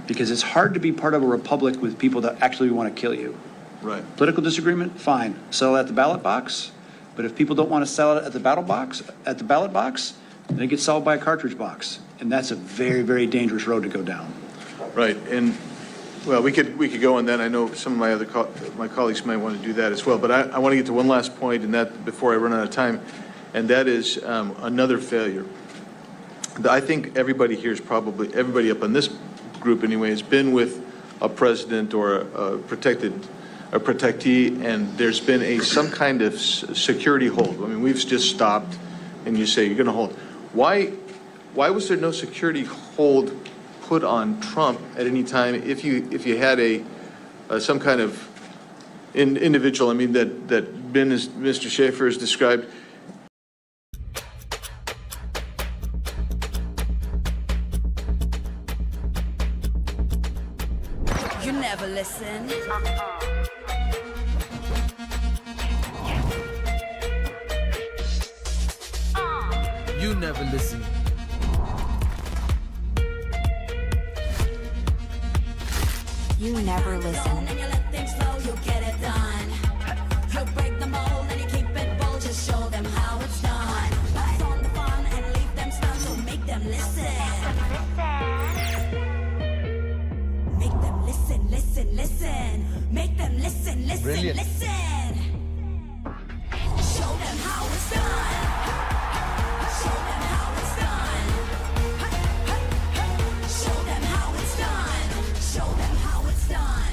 Because it's hard to be part of a republic with people that actually want to kill you. Right. Political disagreement, fine. Sell it at the ballot box. But if people don't want to sell it at the ballot box, then it gets sold by a cartridge box. And that's a very, very dangerous road to go down. Right. And well, we could go on that. I know some of my colleagues might want to do that as well. But I want to get to one last point, and that before I run out of time, and that is another failure. I think everybody here is probably, everybody up on this group anyway, has been with a president or a protectee, and there's been some kind of security hold. I mean, we've just stopped, and you say you're going to hold. Why was there no security hold put on Trump at any time if you had some kind of individual? I mean, that Ben, as Mr. Schaefer has described. You never listen. You never listen. You never listen. And you let things flow, you get it done. You break the mold and you keep it bold, just show them how it's done. Pass on the fun and leave them stunned, so make them listen. Make them listen, listen, listen. Make them listen, listen, Brilliant. listen. Show them how it's done. Show them how it's done. Show them how it's done. Show them how it's done.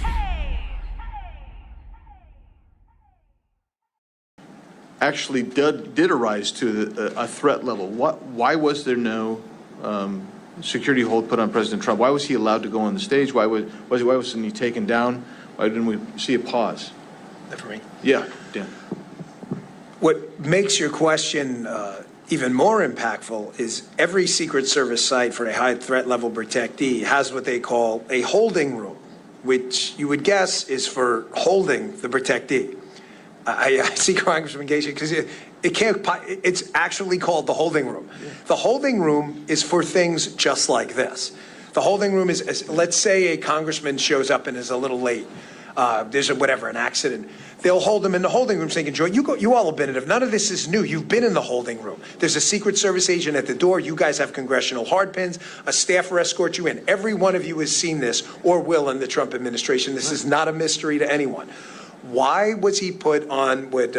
Actually did arise to a threat level. Why was there no security hold put on President Trump? Why was he allowed to go on the stage? Why wasn't he taken down? Why didn't we see a pause? For me. Yeah, Dan. What makes your question even more impactful is every Secret Service site for a high threat level protectee has what they call a holding room, which you would guess is for holding the protectee. I see Congressman Gacy because it's actually called the holding room. The holding room is for things just like this. The holding room is let's say a congressman shows up and is a little late. There's an accident. They'll hold him in the holding room so they can join. You all have been in it. None of this is new. You've been in the holding room. There's a Secret Service agent at the door. You guys have congressional hardpins. A staffer escorts you in. Every one of you has seen this or will in the Trump administration. This is not a mystery to anyone. Why was he put on what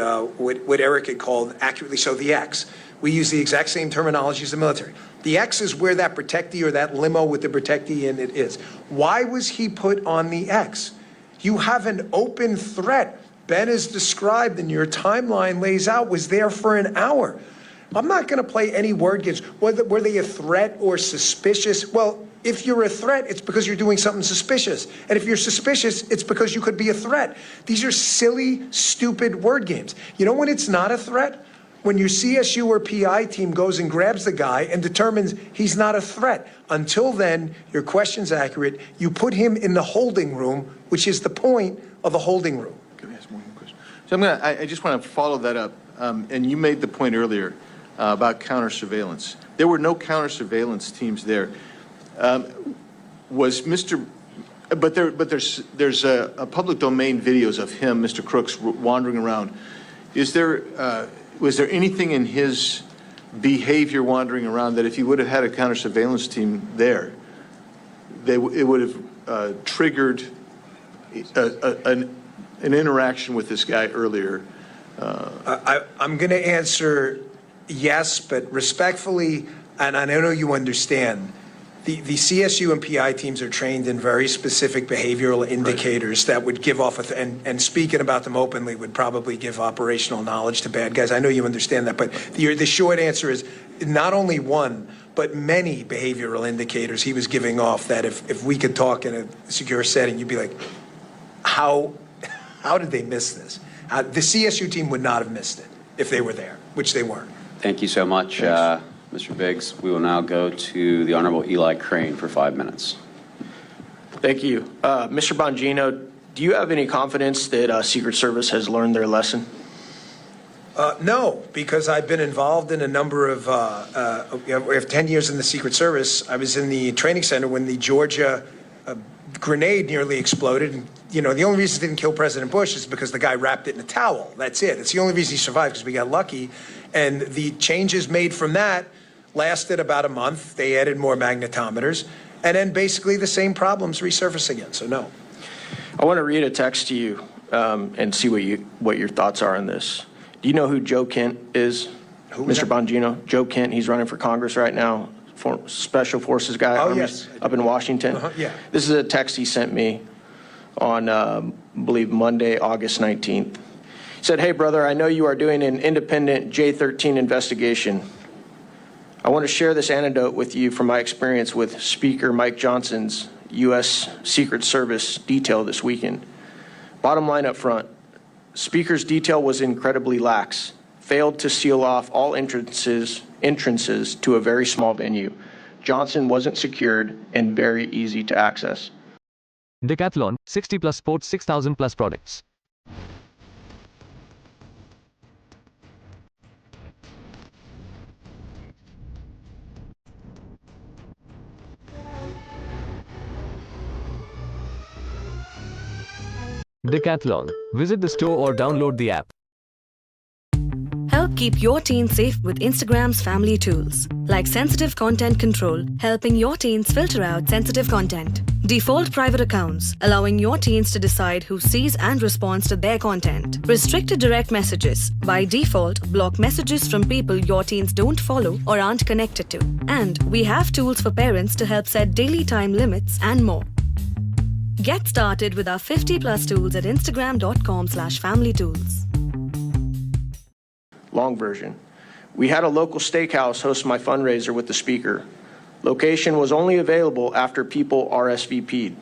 Eric had called accurately so the X? We use the exact same terminology as the military. The X is where that protectee or that limo with the protectee in it is. Why was he put on the X? You have an open threat. Ben is described and your timeline lays out was there for an hour. I'm not going to play any word games. Were they a threat or suspicious? Well, if you're a threat, it's because you're doing something suspicious. And if you're suspicious, it's because you could be a threat. These are silly, stupid word games. You know when it's not a threat? When your CSU or PI team goes and grabs the guy and determines he's not a threat. Until then, your question's accurate. You put him in the holding room, which is the point of the holding room. Can I ask one more question? So I just want to follow that up. And you made the point earlier about counter surveillance. There were no counter surveillance teams there. There's a public domain videos of him, Mr. Crooks, wandering around. Was there anything in his behavior wandering around that if he would have had a counter surveillance team there, it would have triggered an interaction with this guy earlier? I'm going to answer yes, but respectfully, and I know you understand, the CSU and PI teams are trained in very specific behavioral indicators that would give off, and speaking about them openly would probably give operational knowledge to bad guys. I know you understand that, but the short answer is not only one, but many behavioral indicators he was giving off that if we could talk in a secure setting, you'd be like, how did they miss this? The CSU team would not have missed it if they were there, which they weren't. Thank you so much, Mr. Biggs. We will now go to the Honorable Eli Crane for 5 minutes. Thank you. Mr. Bongino, do you have any confidence that Secret Service has learned their lesson? No, because I've been involved in a number of, we have 10 years in the Secret Service. I was in the training center when the Georgia grenade nearly exploded. And, the only reason it didn't kill President Bush is because the guy wrapped it in a towel. That's it. It's the only reason he survived, because we got lucky. And the changes made from that lasted about a month. They added more magnetometers. And then basically the same problems resurface again. So no. I want to read a text to you and see what your thoughts are on this. Do you know who Joe Kent is? Mr. Bongino? Joe Kent, he's running for Congress right now, Special Forces guy, Oh, Army, yes. up in Washington. Yeah. This is a text he sent me on, I believe, Monday, August 19th. He said, "Hey, brother, I know you are doing an independent J13 investigation. I want to share this anecdote with you from my experience with Speaker Mike Johnson's U.S. Secret Service detail this weekend. Bottom line up front, Speaker's detail was incredibly lax, failed to seal off all entrances to a very small venue. Johnson wasn't secured and very easy to access." Decathlon, 60 plus sports, 6,000 plus products. Decathlon. Visit the store or download the app. Help keep your teen safe with Instagram's family tools, like sensitive content control, helping your teens filter out sensitive content. Default private accounts, allowing your teens to decide who sees and responds to their content. Restricted direct messages. By default, block messages from people your teens don't follow or aren't connected to. And we have tools for parents to help set daily time limits and more. Get started with our 50 plus tools at instagram.com/familytools. Long version. We had a local steakhouse host my fundraiser with the speaker. Location was only available after people RSVP'd.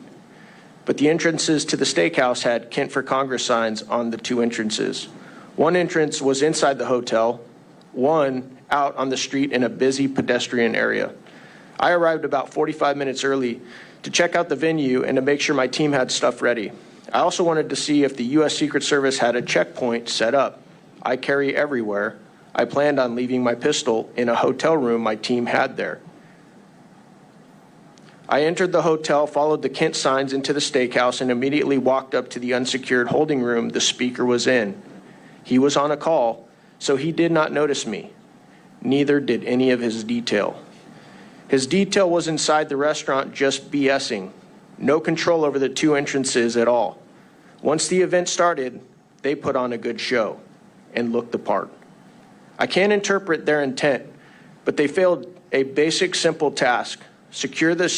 But the entrances to the steakhouse had Kent for Congress signs on the two entrances. One entrance was inside the hotel, one out on the street in a busy pedestrian area. I arrived about 45 minutes early to check out the venue and to make sure my team had stuff ready. I also wanted to see if the U.S. Secret Service had a checkpoint set up. I carry everywhere. I planned on leaving my pistol in a hotel room my team had there. I entered the hotel, followed the Kent signs into the steakhouse, and immediately walked up to the unsecured holding room the speaker was in. He was on a call, so he did not notice me. Neither did any of his detail. His detail was inside the restaurant just BSing. No control over the two entrances at all. Once the event started, they put on a good show and looked the part. I can't interpret their intent, but they failed a basic, simple task. Secure the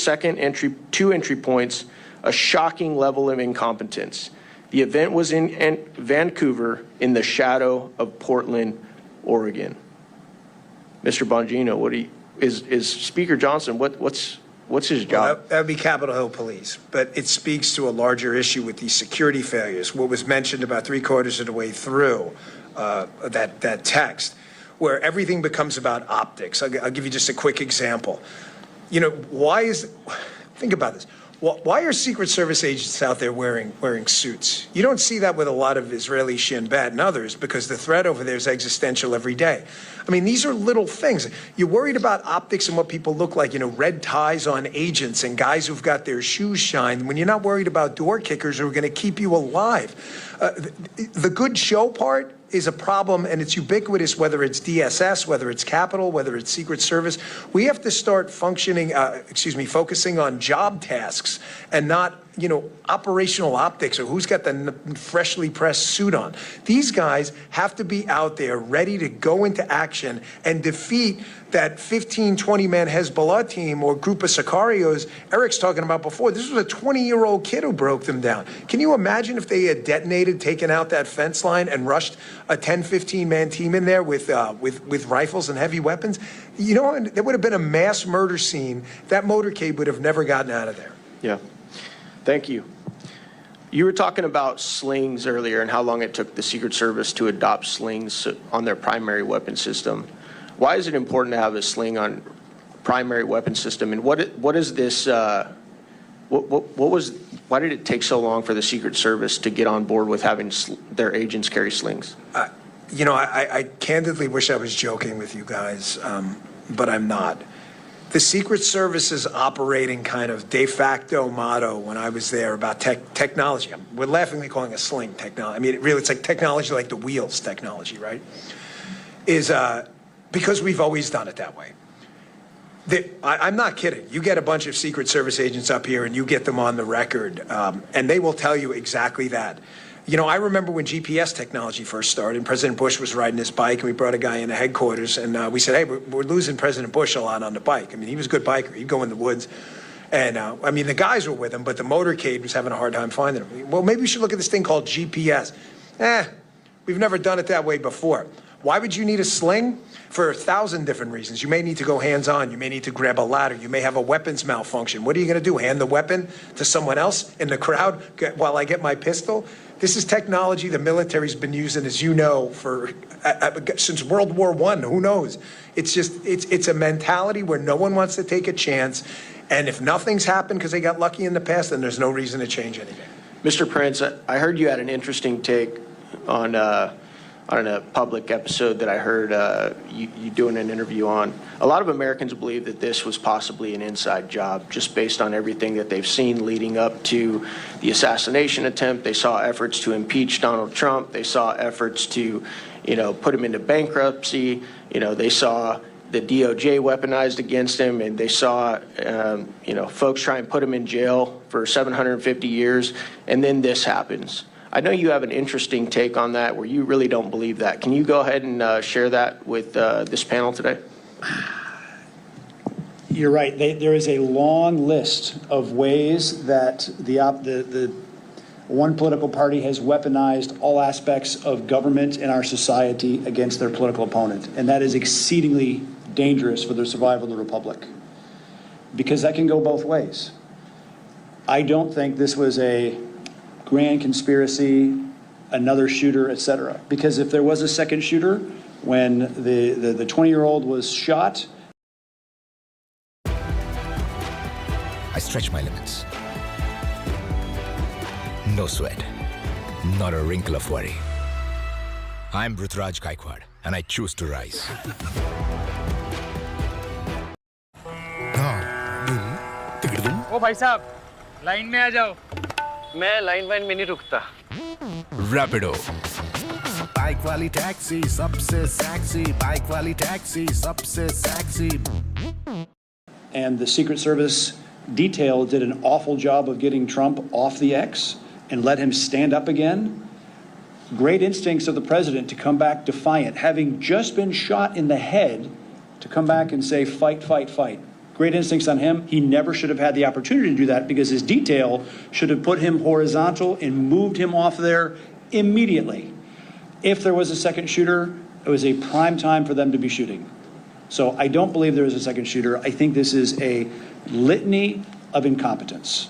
two entry points, a shocking level of incompetence. The event was in Vancouver in the shadow of Portland, Oregon. Mr. Bongino, is Speaker Johnson, what's his job? Well, that would be Capitol Hill Police, but it speaks to a larger issue with these security failures. What was mentioned about 3/4 of the way through that text, where everything becomes about optics. I'll give you just a quick example. You know, think about this. Why are Secret Service agents out there wearing suits? You don't see that with a lot of Israeli Shin Bet and others because the threat over there is existential every day. I mean, these are little things. You're worried about optics and what people look like, red ties on agents and guys who've got their shoes shined when you're not worried about door kickers who are going to keep you alive. The good show part is a problem, and it's ubiquitous, whether it's DSS, whether it's Capitol, whether it's Secret Service. We have to start focusing on job tasks and not, operational optics or who's got the freshly pressed suit on. These guys have to be out there ready to go into action and defeat that 15, 20-man Hezbollah team or group of Sicarios Eric's talking about before. This was a 20-year-old kid who broke them down. Can you imagine if they had detonated, taken out that fence line and rushed a 10, 15-man team in there with rifles and heavy weapons? There would have been a mass murder scene. That motorcade would have never gotten out of there. Yeah. Thank you. You were talking about slings earlier and how long it took the Secret Service to adopt slings on their primary weapon system. Why is it important to have a sling on primary weapon system? And what is this? Why did it take so long for the Secret Service to get on board with having their agents carry slings? I candidly wish I was joking with you guys, but I'm not. The Secret Service's operating kind of de facto motto when I was there about technology, we're laughingly calling it sling technology. I mean, it's like technology like the wheels technology, right? Is because we've always done it that way. I'm not kidding. You get a bunch of Secret Service agents up here and you get them on the record, and they will tell you exactly that. You know, I remember when GPS technology first started, and President Bush was riding his bike, and we brought a guy into headquarters, and we said, hey, we're losing President Bush a lot on the bike. I mean, he was a good biker. He'd go in the woods. And, I mean, the guys were with him, but the motorcade was having a hard time finding him. Well, maybe we should look at this thing called GPS. We've never done it that way before. Why would you need a sling? For 1,000 different reasons. You may need to go hands-on. You may need to grab a ladder. You may have a weapons malfunction. What are you going to do? Hand the weapon to someone else in the crowd while I get my pistol? This is technology the military's been using, as you know, for since World War I. Who knows? It's just, it's a mentality where no one wants to take a chance. And if nothing's happened because they got lucky in the past, then there's no reason to change anything. Mr. Prince, I heard you had an interesting take on a public episode that I heard you doing an interview on. A lot of Americans believe that this was possibly an inside job, just based on everything that they've seen leading up to the assassination attempt. They saw efforts to impeach Donald Trump. They saw efforts to, put him into bankruptcy. They saw the DOJ weaponized against him, and they saw, folks try and put him in jail for 750 years, and then this happens. I know you have an interesting take on that where you really don't believe that. Can you go ahead and share that with this panel today? You're right. There is a long list of ways that the one political party has weaponized all aspects of government in our society against their political opponent. And that is exceedingly dangerous for the survival of the republic, because that can go both ways. I don't think this was a grand conspiracy, another shooter, etc. Because if there was a second shooter, when the 20-year-old was shot. I stretch my limits. No sweat. Not a wrinkle of worry. I'm Rutraj Gaikwad, and I choose to rise. ओ भाई साहब line में आ जाओ मैं line wine में नहीं रुकता Rapido. Bike वाली taxi सबसे sexy, बाइक वाली टैक्सी सबसे sexy. And the Secret Service detail did an awful job of getting Trump off the X and let him stand up again. Great instincts of the president to come back defiant, having just been shot in the head, to come back and say, fight, fight, fight. Great instincts on him. He never should have had the opportunity to do that, because his detail should have put him horizontal and moved him off there immediately. If there was a second shooter, it was a prime time for them to be shooting. So I don't believe there is a second shooter. I think this is a litany of incompetence.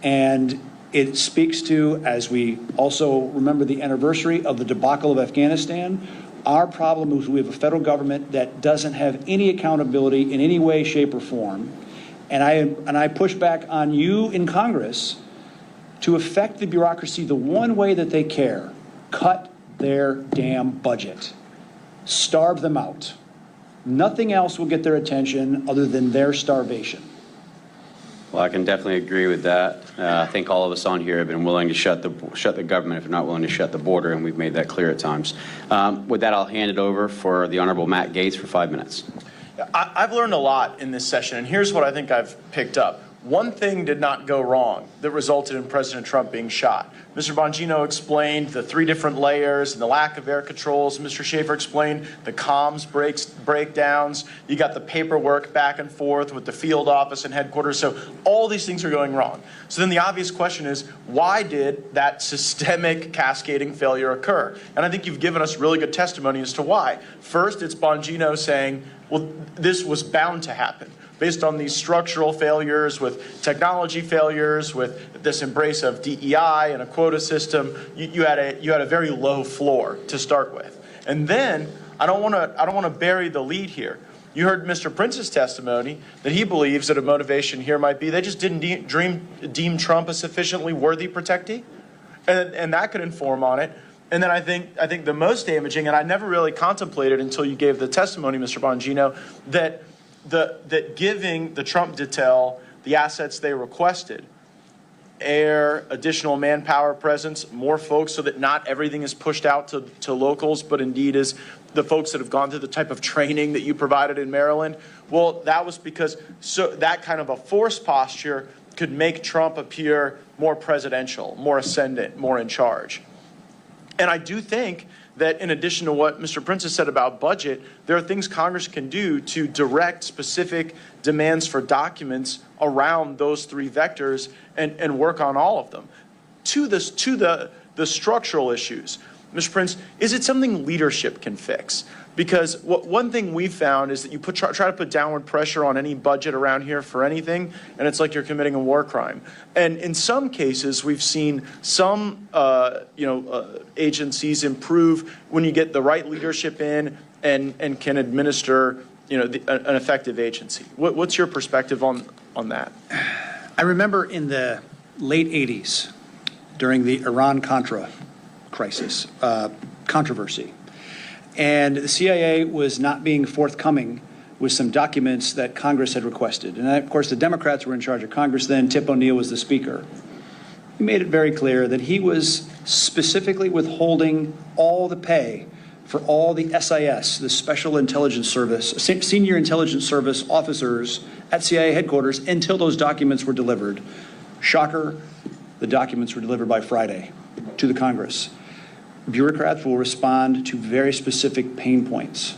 And it speaks to, as we also remember the anniversary of the debacle of Afghanistan, our problem is we have a federal government that doesn't have any accountability in any way, shape, or form. And I push back on you in Congress to affect the bureaucracy the one way that they care: cut their damn budget. Starve them out. Nothing else will get their attention other than their starvation. Well, I can definitely agree with that. I think all of us on here have been willing to shut the government if we're not willing to shut the border, and we've made that clear at times. With that, I'll hand it over for the Honorable Matt Gaetz for 5 minutes. I've learned a lot in this session, and here's what I think I've picked up. One thing did not go wrong that resulted in President Trump being shot. Mr. Bongino explained the 3 different layers and the lack of air controls. Mr. Schaefer explained the comms breakdowns. You got the paperwork back and forth with the field office and headquarters. So all these things are going wrong. So then the obvious question is, why did that systemic cascading failure occur? And I think you've given us really good testimony as to why. First, it's Bongino saying, well, this was bound to happen, based on these structural failures, with technology failures, with this embrace of DEI and a quota system. You had a very low floor to start with. And then I don't want to bury the lead here. You heard Mr. Prince's testimony that he believes that a motivation here might be they just didn't deem Trump a sufficiently worthy protectee, and that could inform on it. And then I think the most damaging, and I never really contemplated until you gave the testimony, Mr. Bongino, that giving the Trump detail the assets they requested, air, additional manpower presence, more folks, so that not everything is pushed out to locals, but indeed is the folks that have gone through the type of training that you provided in Maryland. Well, that was because that kind of a force posture could make Trump appear more presidential, more ascendant, more in charge. And I do think that in addition to what Mr. Prince has said about budget, there are things Congress can do to direct specific demands for documents around those three vectors and work on all of them. To the structural issues, Mr. Prince, is it something leadership can fix? Because one thing we've found is that you try to put downward pressure on any budget around here for anything, and it's like you're committing a war crime. And in some cases, we've seen some agencies improve when you get the right leadership in and can administer an effective agency. What's your perspective on that? I remember in the late 80s, during the Iran-Contra crisis, controversy, and the CIA was not being forthcoming with some documents that Congress had requested. And of course, the Democrats were in charge of Congress then. Tip O'Neill was the Speaker. He made it very clear that he was specifically withholding all the pay for all the SIS, the Special Intelligence Service, Senior Intelligence Service officers at CIA headquarters until those documents were delivered. Shocker, the documents were delivered by Friday to the Congress. Bureaucrats will respond to very specific pain points.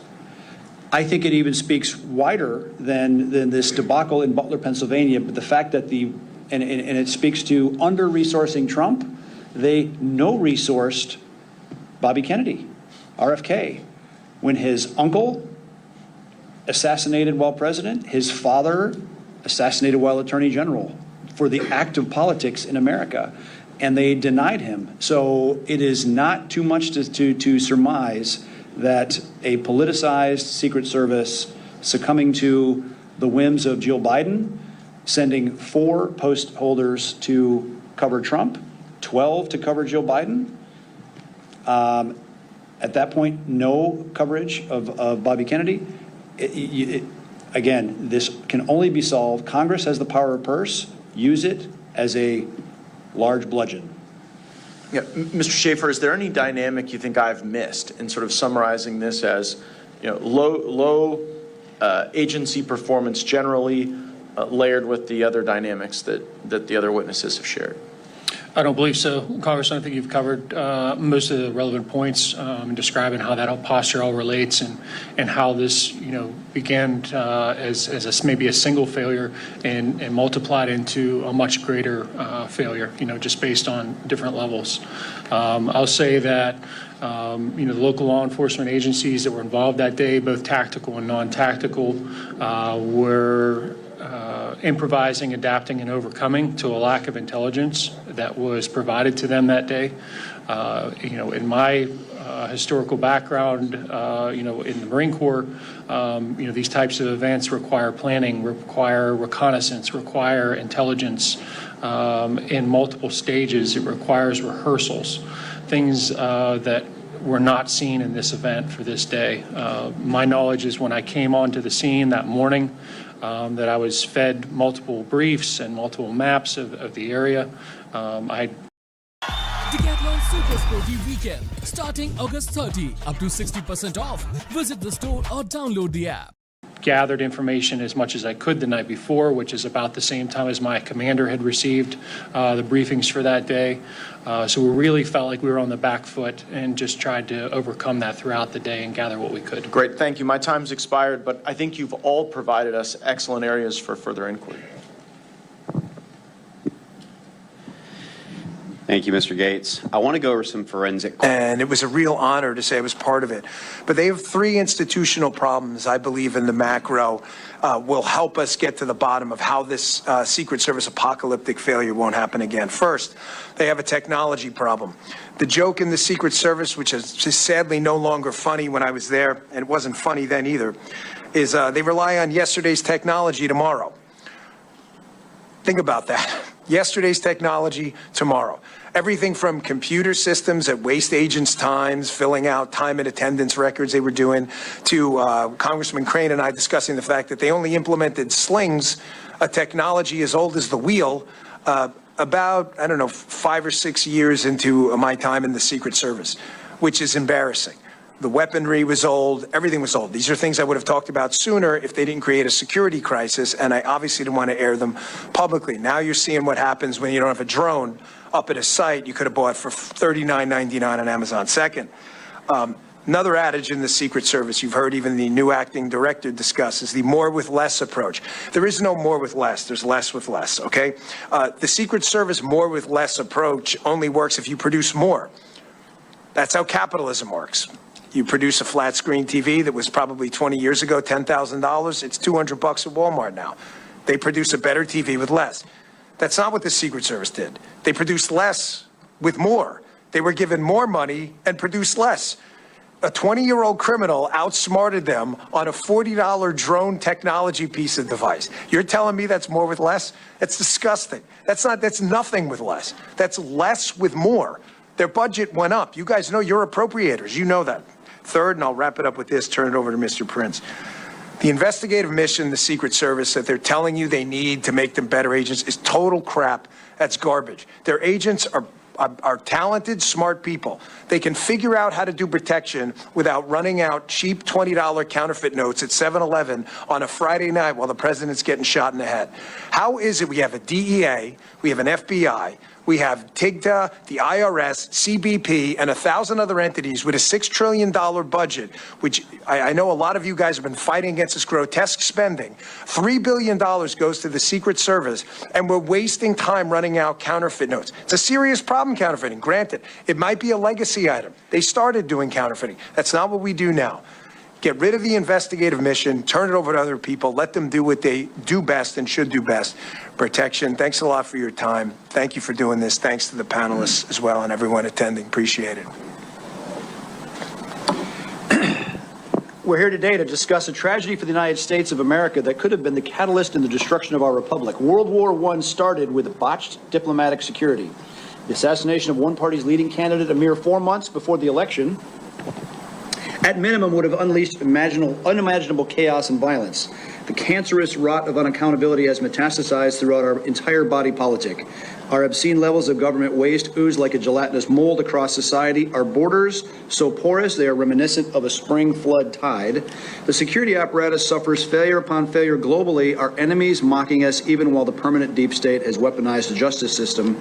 I think it even speaks wider than this debacle in Butler, Pennsylvania, but the fact that and it speaks to under-resourcing Trump. They no-resourced Bobby Kennedy, RFK, when his uncle assassinated while president, his father assassinated while attorney general for the act of politics in America. And they denied him. So it is not too much to surmise that a politicized Secret Service succumbing to the whims of Jill Biden, sending 4 post holders to cover Trump, 12 to cover Jill Biden. At that point, no coverage of Bobby Kennedy. Again, this can only be solved. Congress has the power of purse. Use it as a large bludgeon. Yeah, Mr. Schaefer, is there any dynamic you think I've missed in sort of summarizing this as, low agency performance generally layered with the other dynamics that the other witnesses have shared? I don't believe so, Congressman. I think you've covered most of the relevant points in describing how that posture all relates and how this, began as maybe a single failure and multiplied into a much greater failure, just based on different levels. I'll say that, the local law enforcement agencies that were involved that day, both tactical and non-tactical, were improvising, adapting, and overcoming to a lack of intelligence that was provided to them that day. In my historical background, in the Marine Corps, these types of events require planning, require reconnaissance, require intelligence in multiple stages. It requires rehearsals, things that were not seen in this event for this day. My knowledge is when I came onto the scene that morning, that I was fed multiple briefs and multiple maps of the area. Decathlon Super Sporty Weekend, starting August 30, up to 60% off. Visit the store or download the app. Gathered information as much as I could the night before, which is about the same time as my commander had received the briefings for that day. So we really felt like we were on the back foot and just tried to overcome that throughout the day and gather what we could. Great, thank you. My time's expired, but I think you've all provided us excellent areas for further inquiry. Thank you, Mr. Gates. I want to go over some forensic. And it was a real honor to say I was part of it. But they have 3 institutional problems, I believe, in the macro will help us get to the bottom of how this Secret Service apocalyptic failure won't happen again. First, they have a technology problem. The joke in the Secret Service, which is just sadly no longer funny when I was there, and it wasn't funny then either, is they rely on yesterday's technology tomorrow. Think about that. Yesterday's technology, tomorrow. Everything from computer systems that waste agents' times, filling out time and attendance records they were doing, to Congressman Crane and I discussing the fact that they only implemented slings, a technology as old as the wheel, about, 5 or 6 years into my time in the Secret Service, which is embarrassing. The weaponry was old. Everything was old. These are things I would have talked about sooner if they didn't create a security crisis, and I obviously didn't want to air them publicly. Now you're seeing what happens when you don't have a drone up at a site you could have bought for $39.99 on Amazon. Second, another adage in the Secret Service, you've heard even the new acting director discuss, is the more with less approach. There is no more with less. There's less with less, okay? The Secret Service more with less approach only works if you produce more. That's how capitalism works. You produce a flat screen TV that was probably 20 years ago, $10,000. It's $200 at Walmart now. They produce a better TV with less. That's not what the Secret Service did. They produced less with more. They were given more money and produced less. A 20-year-old criminal outsmarted them on a $40 drone technology piece of device. You're telling me that's more with less? That's disgusting. That's nothing with less. That's less with more. Their budget went up. You guys know, you're appropriators. You know that. Third, and I'll wrap it up with this, turn it over to Mr. Prince. The investigative mission, the Secret Service, that they're telling you they need to make them better agents is total crap. That's garbage. Their agents are talented, smart people. They can figure out how to do protection without running out cheap $20 counterfeit notes at 7-Eleven on a Friday night while the president's getting shot in the head. How is it we have a DEA, we have an FBI, we have TIGTA, the IRS, CBP, and 1,000 other entities with a $6 trillion budget, which I know a lot of you guys have been fighting against this grotesque spending. $3 billion goes to the Secret Service, and we're wasting time running out counterfeit notes. It's a serious problem, counterfeiting. Granted, it might be a legacy item. They started doing counterfeiting. That's not what we do now. Get rid of the investigative mission, turn it over to other people, let them do what they do best and should do best. Protection. Thanks a lot for your time. Thank you for doing this. Thanks to the panelists as well and everyone attending. Appreciate it. We're here today to discuss a tragedy for the United States of America that could have been the catalyst in the destruction of our republic. World War I started with botched diplomatic security. The assassination of one party's leading candidate a mere 4 months before the election, at minimum, would have unleashed unimaginable chaos and violence. The cancerous rot of unaccountability has metastasized throughout our entire body politic. Our obscene levels of government waste ooze like a gelatinous mold across society. Our borders, so porous they are reminiscent of a spring flood tide. The security apparatus suffers failure upon failure globally. Our enemies mocking us even while the permanent deep state has weaponized the justice system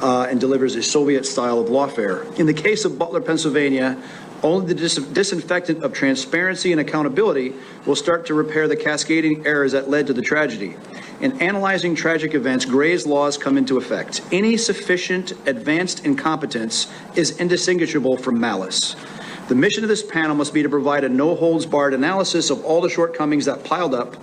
and delivers a Soviet style of lawfare. In the case of Butler, Pennsylvania, only the disinfectant of transparency and accountability will start to repair the cascading errors that led to the tragedy. In analyzing tragic events, Gray's laws come into effect. Any sufficient advanced incompetence is indistinguishable from malice. The mission of this panel must be to provide a no-holds-barred analysis of all the shortcomings that piled up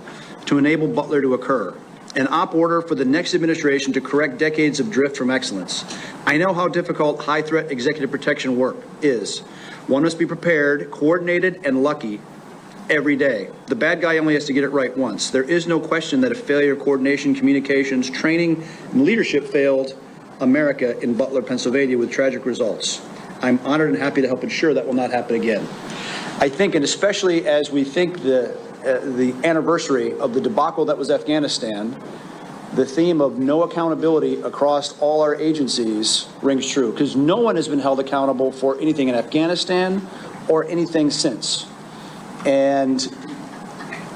to enable Butler to occur. An op order for the next administration to correct decades of drift from excellence. I know how difficult high-threat executive protection work is. One must be prepared, coordinated, and lucky every day. The bad guy only has to get it right once. There is no question that a failure of coordination, communications, training, and leadership failed America in Butler, Pennsylvania with tragic results. I'm honored and happy to help ensure that will not happen again. I think, and especially as we think the anniversary of the debacle that was Afghanistan, the theme of no accountability across all our agencies rings true, because no one has been held accountable for anything in Afghanistan or anything since. And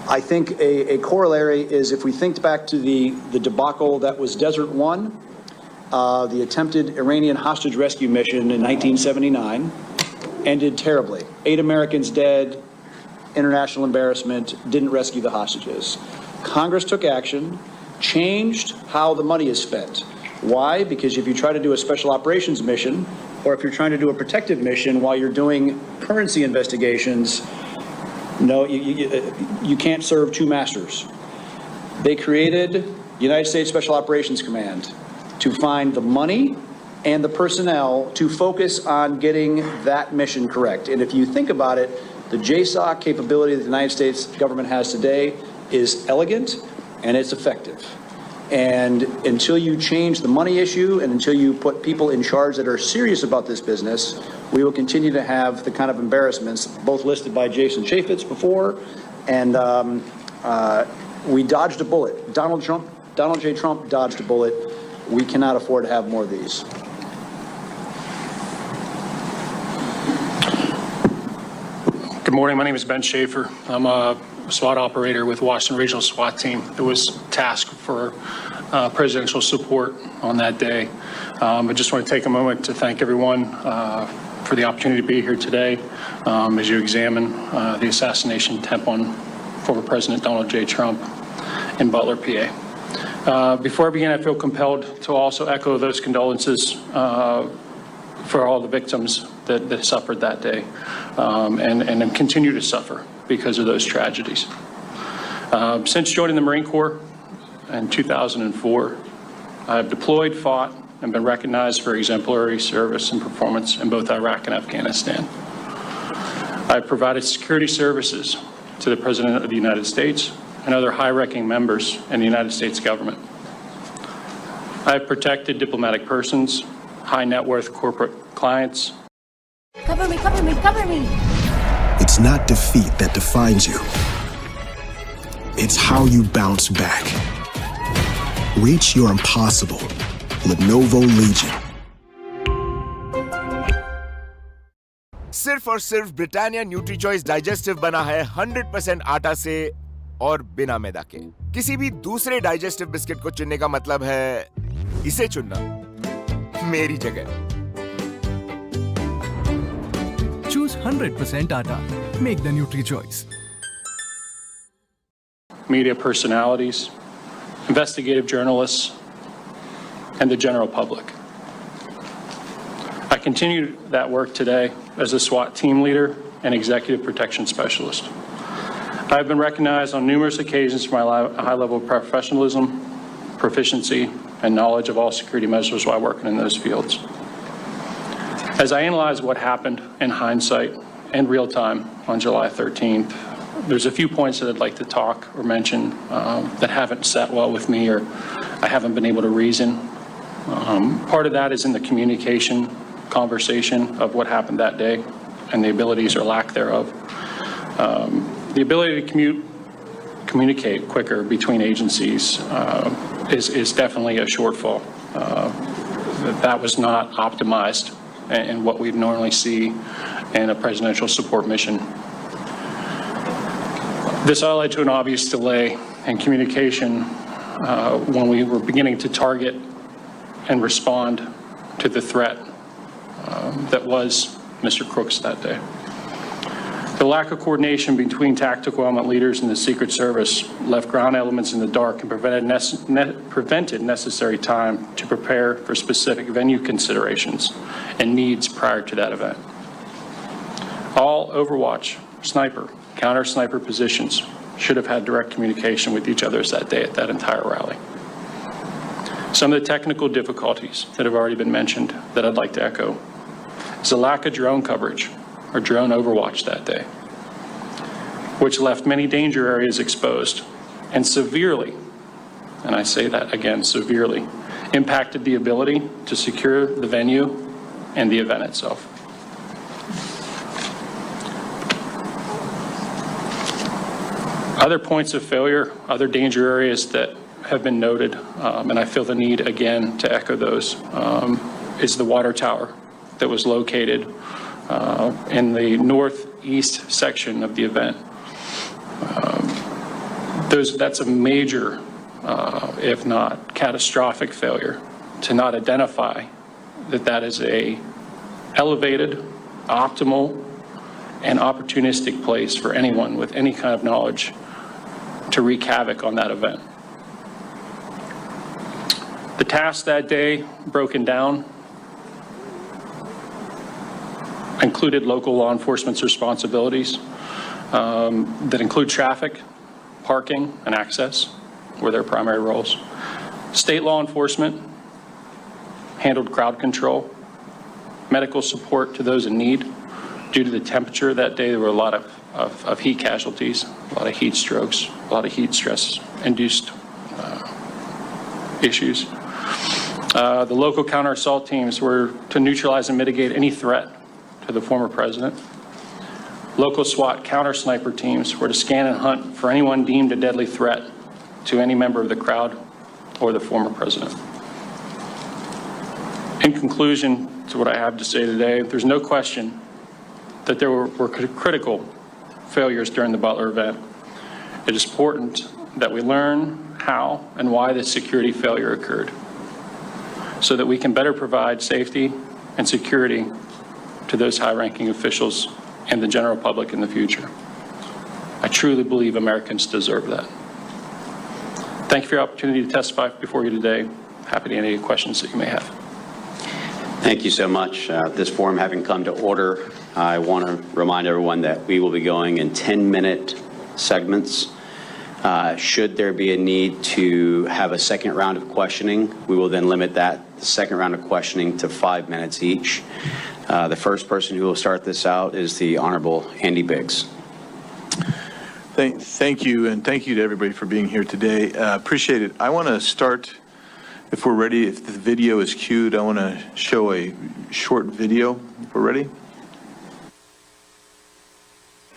I think a corollary is, if we think back to the debacle that was Desert One, the attempted Iranian hostage rescue mission in 1979 ended terribly. 8 Americans dead, international embarrassment, didn't rescue the hostages. Congress took action, changed how the money is spent. Why? Because if you try to do a special operations mission, or if you're trying to do a protective mission while you're doing currency investigations, no, you can't serve two masters. They created United States Special Operations Command to find the money and the personnel to focus on getting that mission correct. And if you think about it, the JSOC capability that the United States government has today is elegant and it's effective. And until you change the money issue and until you put people in charge that are serious about this business, we will continue to have the kind of embarrassments, both listed by Jason Chaffetz before, and we dodged a bullet. Donald J. Trump dodged a bullet. We cannot afford to have more of these. morning. My name is Ben Schaefer. I'm a SWAT operator with Washington Regional SWAT Team that was tasked for presidential support on that day. I just want to take a moment to thank everyone for the opportunity to be here today as you examine the assassination attempt on former President Donald J. Trump in Butler, PA. Before I begin, I feel compelled to also echo those condolences for all the victims that suffered that day and continue to suffer because of those tragedies. Since joining the Marine Corps in 2004, I have deployed, fought, and been recognized for exemplary service and performance in both Iraq and Afghanistan. I have provided security services to the President of the United States and other high-ranking members in the United States government. I have protected diplomatic persons, high net worth corporate clients. Cover me, cover me, cover me. It's not defeat that defines you. It's how you bounce back. Reach your impossible. Lenovo Legion. सिर्फ और सिर्फ Britannia nutri choice digestive बना है 100% आटा से और बिना मैदा के। किसी भी दूसरे डाइजेस्टिव बिस्किट को चुनने का मतलब है इसे चुनना मेरी जगह। Choose 100% Atta. Make the Nutri choice. Media personalities, investigative journalists, and the general public. I continue that work today as a SWAT team leader and executive protection specialist. I have been recognized on numerous occasions for my high level of professionalism, proficiency, and knowledge of all security measures while working in those fields. As I analyze what happened in hindsight in real time on July 13th, there's a few points that I'd like to talk or mention that haven't sat well with me or I haven't been able to reason. Part of that is in the communication conversation of what happened that day and the abilities or lack thereof. The ability to communicate quicker between agencies is definitely a shortfall. That was not optimized in what we normally see in a presidential support mission. This all led to an obvious delay in communication when we were beginning to target and respond to the threat that was Mr. Crooks that day. The lack of coordination between tactical element leaders and the Secret Service left ground elements in the dark and prevented necessary time to prepare for specific venue considerations and needs prior to that event. All Overwatch, sniper, counter-sniper positions should have had direct communication with each other that day at that entire rally. Some of the technical difficulties that have already been mentioned that I'd like to echo is the lack of drone coverage or drone overwatch that day, which left many danger areas exposed and severely, and I say that again, severely, impacted the ability to secure the venue and the event itself. Other points of failure, other danger areas that have been noted, and I feel the need again to echo those, is the water tower that was located in the northeast section of the event. That's a major, if not catastrophic failure to not identify that is a elevated, optimal, and opportunistic place for anyone with any kind of knowledge to wreak havoc on that event. The tasks that day broken down included local law enforcement's responsibilities that include traffic, parking, and access were their primary roles. State law enforcement handled crowd control, medical support to those in need. Due to the temperature that day, there were a lot of heat casualties, a lot of heat strokes, a lot of heat stress-induced issues. The local counter-assault teams were to neutralize and mitigate any threat to the former president. Local SWAT counter-sniper teams were to scan and hunt for anyone deemed a deadly threat to any member of the crowd or the former president. In conclusion to what I have to say today, there's no question that there were critical failures during the Butler event. It is important that we learn how and why this security failure occurred so that we can better provide safety and security to those high-ranking officials and the general public in the future. I truly believe Americans deserve that. Thank you for your opportunity to testify before you today. Happy to answer any questions that you may have. Thank you so much. This forum having come to order, I want to remind everyone that we will be going in 10-minute segments. Should there be a need to have a second round of questioning, we will then limit the second round of questioning to 5 minutes each. The first person who will start this out is the Honorable Andy Biggs. Thank you, and thank you to everybody for being here today. Appreciate it. I want to start, if we're ready, if the video is queued, I want to show a short video. If we're ready.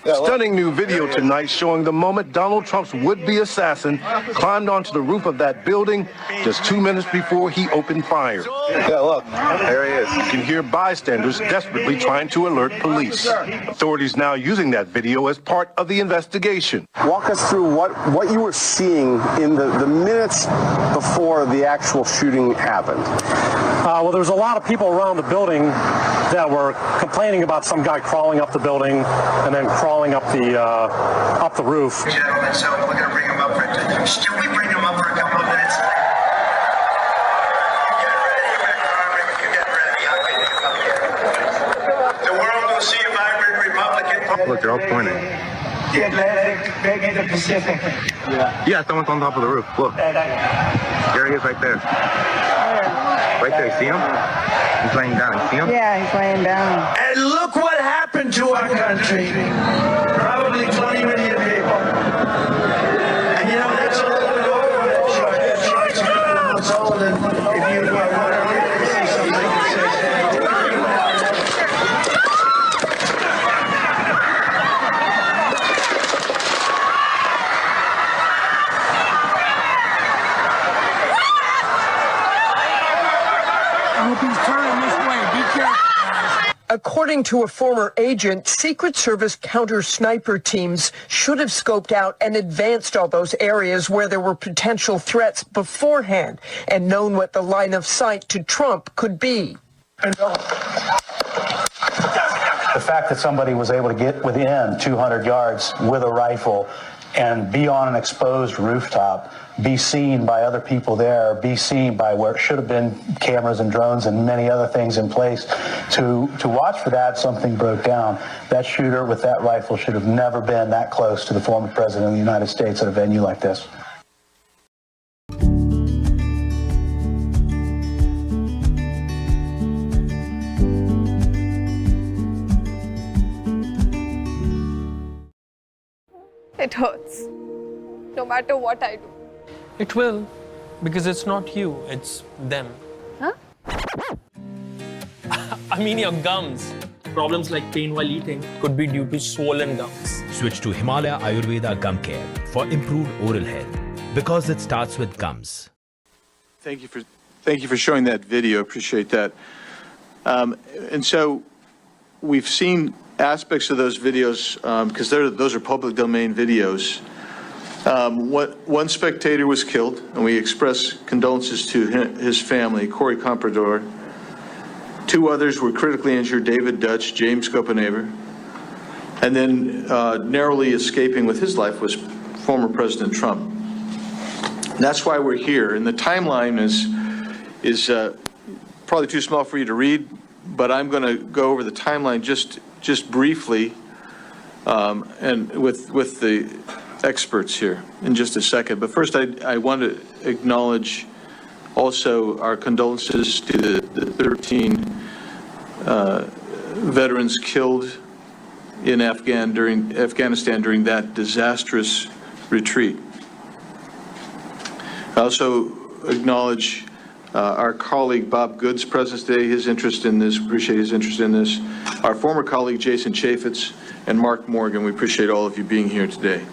Stunning new video tonight showing the moment Donald Trump's would-be assassin climbed onto the roof of that building just 2 minutes before he opened fire. Yeah, look, there he is. You can hear bystanders desperately trying to alert police. Authorities now using that video as part of the investigation. Walk us through what you were seeing in the minutes before the actual shooting happened. Well, there was a lot of people around the building that were complaining about some guy crawling up the building and then crawling up the roof. Gentlemen, so we're going to bring him up for Can we bring him up for a couple of minutes? Get ready. The world will see a vibrant Republican. Look, they're all pointing. The Atlantic, maybe the Pacific. Yeah, someone's on top of the roof. Look. There he is right there. Right there, see him? He's laying down, see him? Yeah, he's laying down. And look what happened to our country. Probably 20 million people. And you know, that's a little bit over that short. If you want to really see something, According to a former agent, Secret Service counter-sniper teams should have scoped out and advanced all those areas where there were potential threats beforehand and known what the line of sight to Trump could be. The fact that somebody was able to get within 200 yards with a rifle and be on an exposed rooftop, be seen by other people there, be seen by where it should have been cameras and drones and many other things in place to watch for that, something broke down. That shooter with that rifle should have never been that close to the former president of the United States at a venue like this. It hurts, no matter what I do. It will, because it's not you, it's them. Huh? I mean your gums. Problems like pain while eating could be due to swollen gums. Switch to Himalaya Ayurveda Gum Care for improved oral health because it starts with gums. Thank you for showing that video. Appreciate that. And so we've seen aspects of those videos because those are public domain videos. One spectator was killed, and we express condolences to his family, Corey Comprador. 2 others were critically injured, David Dutch, James Copenhaver. And then narrowly escaping with his life was former President Trump. And that's why we're here. And the timeline is probably too small for you to read, but I'm going to go over the timeline just briefly and with the experts here in just a second. But first, I want to acknowledge also our condolences to the 13 veterans killed in Afghanistan during that disastrous retreat. I also acknowledge our colleague Bob Good's presence today, his interest in this, appreciate his interest in this. Our former colleague Jason Chaffetz and Mark Morgan, we appreciate all of you being here today.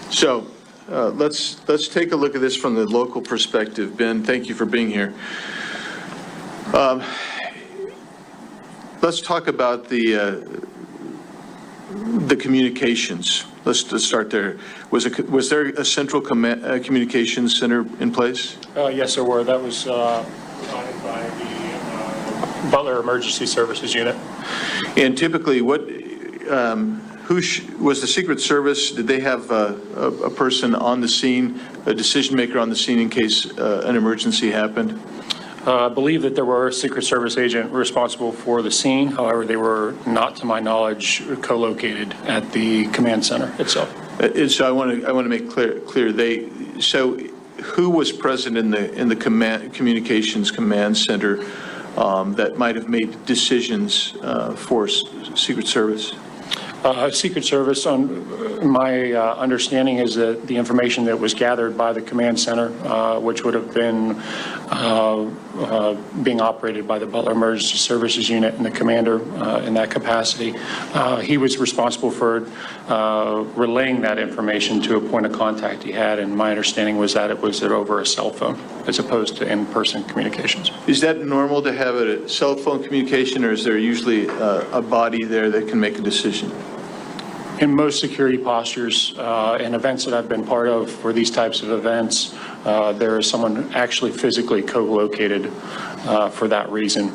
So let's take a look at this from the local perspective. Ben, thank you for being here. Let's talk about the the communications. Let's start there. Was there a central communications center in place? Yes, there were. That was provided by the Butler Emergency Services Unit. And typically, was the Secret Service? Did they have a person on the scene, a decision maker on the scene in case an emergency happened? I believe that there were a Secret Service agent responsible for the scene. However, they were not, to my knowledge, co-located at the command center itself. So I want to make clear. So who was present in the communications command center that might have made decisions for Secret Service? Secret Service, on my understanding, is that the information that was gathered by the command center, which would have been being operated by the Butler Emergency Services Unit and the commander in that capacity, he was responsible for relaying that information to a point of contact he had, and my understanding was that it was over a cell phone as opposed to in-person communications. Is that normal to have a cell phone communication, or is there usually a body there that can make a decision? In most security postures and events that I've been part of for these types of events, there is someone actually physically co-located for that reason.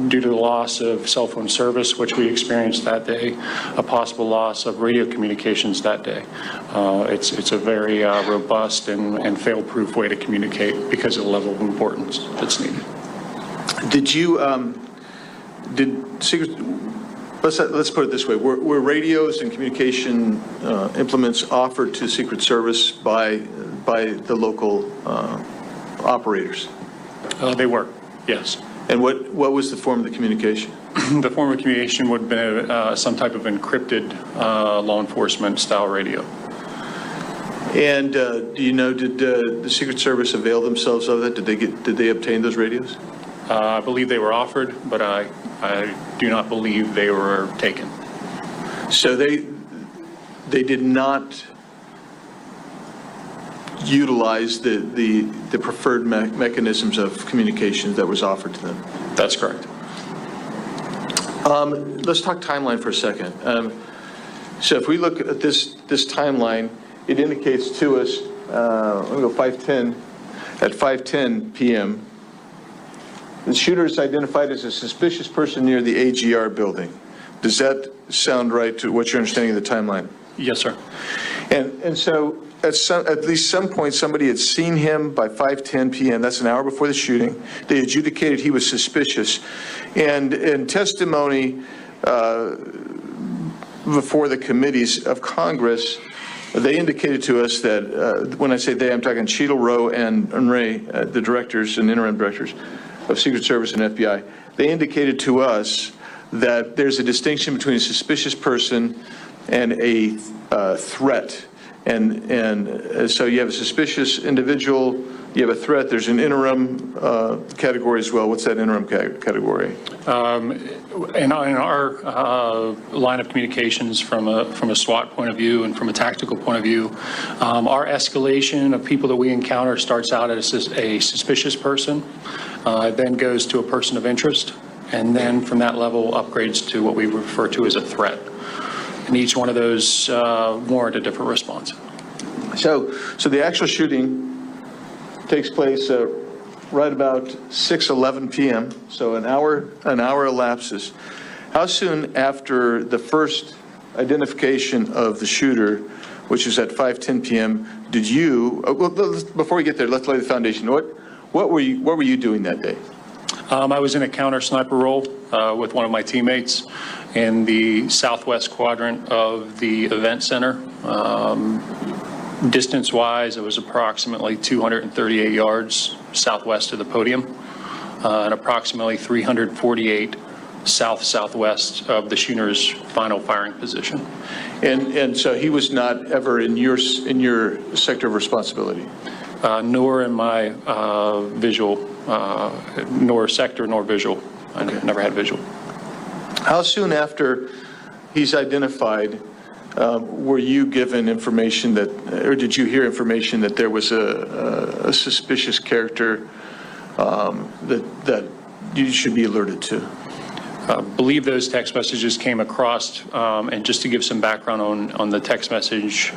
Due to the loss of cell phone service, which we experienced that day, a possible loss of radio communications that day. It's a very robust and fail-proof way to communicate because of the level of importance that's needed. Let's put it this way. Were radios and communication implements offered to Secret Service by the local operators? They were, yes. And what was the form of the communication? The form of communication would have been some type of encrypted law enforcement style radio. And do you know, did the Secret Service avail themselves of that? Did they obtain those radios? I believe they were offered, but I do not believe they were taken. So they did not utilize the preferred mechanisms of communication that was offered to them? That's correct. Let's talk timeline for a second. So if we look at this timeline, it indicates to us, let me go 5:10, at 5:10 p.m., the shooter is identified as a suspicious person near the AGR building. Does that sound right to what you're understanding of the timeline? Yes, sir. And so at least some point, somebody had seen him by 5:10 p.m. That's an hour before the shooting. They adjudicated he was suspicious. And in testimony before the committees of Congress, they indicated to us that, when I say they, I'm talking Cheadle, Rowe, and Ray, the directors and interim directors of Secret Service and FBI. They indicated to us that there's a distinction between a suspicious person and a threat. And so you have a suspicious individual, you have a threat, there's an interim category as well. What's that interim category? In our line of communications from a SWAT point of view and from a tactical point of view, our escalation of people that we encounter starts out as a suspicious person, then goes to a person of interest, and then from that level upgrades to what we refer to as a threat. And each one of those warrant a different response. So the actual shooting takes place right about 6:11 p.m. So an hour elapses. How soon after the first identification of the shooter, which is at 5:10 p.m., did you? Before we get there, let's lay the foundation. What were you doing that day? I was in a counter sniper role with one of my teammates in the southwest quadrant of the event center. Distance-wise, it was approximately 238 yards southwest of the podium and approximately 348 southwest of the shooter's final firing position. And so he was not ever in your sector of responsibility? Nor in my visual, nor sector, nor visual. I never had visual. How soon after he's identified were you given information that, or did you hear information that there was a suspicious character that you should be alerted to? believe those text messages came across, and just to give some background on the text message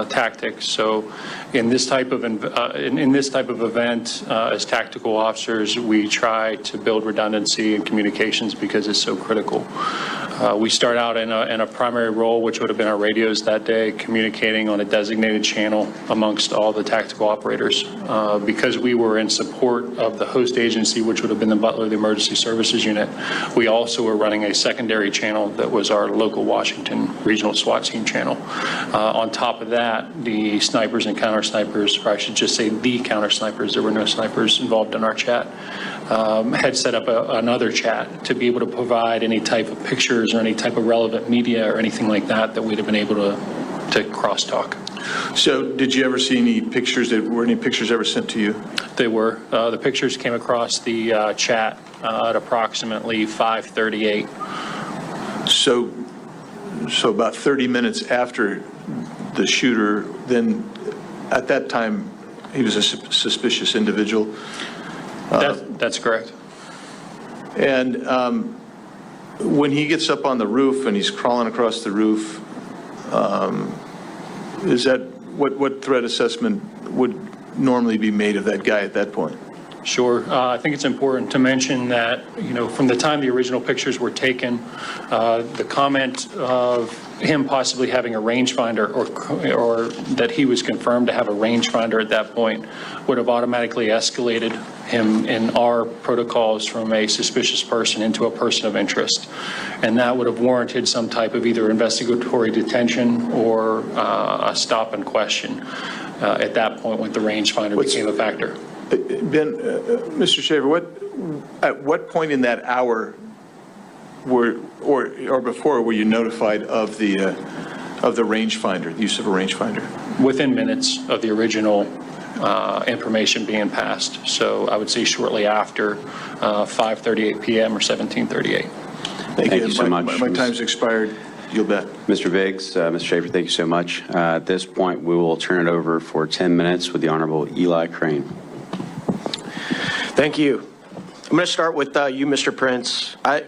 tactics. So, in this type of event, as tactical officers, we try to build redundancy in communications because it's so critical. We start out in a primary role, which would have been our radios that day, communicating on a designated channel amongst all the tactical operators. Because we were in support of the host agency, which would have been the Butler, the Emergency Services Unit, we also were running a secondary channel that was our local Washington regional SWAT team channel. On top of that, the snipers and counter snipers, or I should just say the counter snipers, there were no snipers involved in our chat, had set up another chat to be able to provide any type of pictures or any type of relevant media or anything like that that we'd have been able to crosstalk. So did you ever see any pictures? Were any pictures ever sent to you? They were. The pictures came across the chat at approximately 5:38. So about 30 minutes after the shooter, then at that time, he was a suspicious individual. That's correct. And when he gets up on the roof and he's crawling across the roof, is that what threat assessment would normally be made of that guy at that point? Sure. I think it's important to mention that, from the time the original pictures were taken, the comment of him possibly having a rangefinder or that he was confirmed to have a rangefinder at that point would have automatically escalated him in our protocols from a suspicious person into a person of interest. And that would have warranted some type of either investigatory detention or a stop and question at that point when the rangefinder became a factor. Ben, Mr. Shaver, at what point in that hour or before were you notified of the rangefinder, the use of a rangefinder? Within minutes of the original information being passed. So I would say shortly after 5:38 p.m. or 17:38. Thank you so much. My time's expired. You'll bet. Mr. Biggs, Mr. Schaefer, thank you so much. At this point, we will turn it over for 10 minutes with the Honorable Eli Crane. Thank you. I'm going to start with you, Mr. Prince. I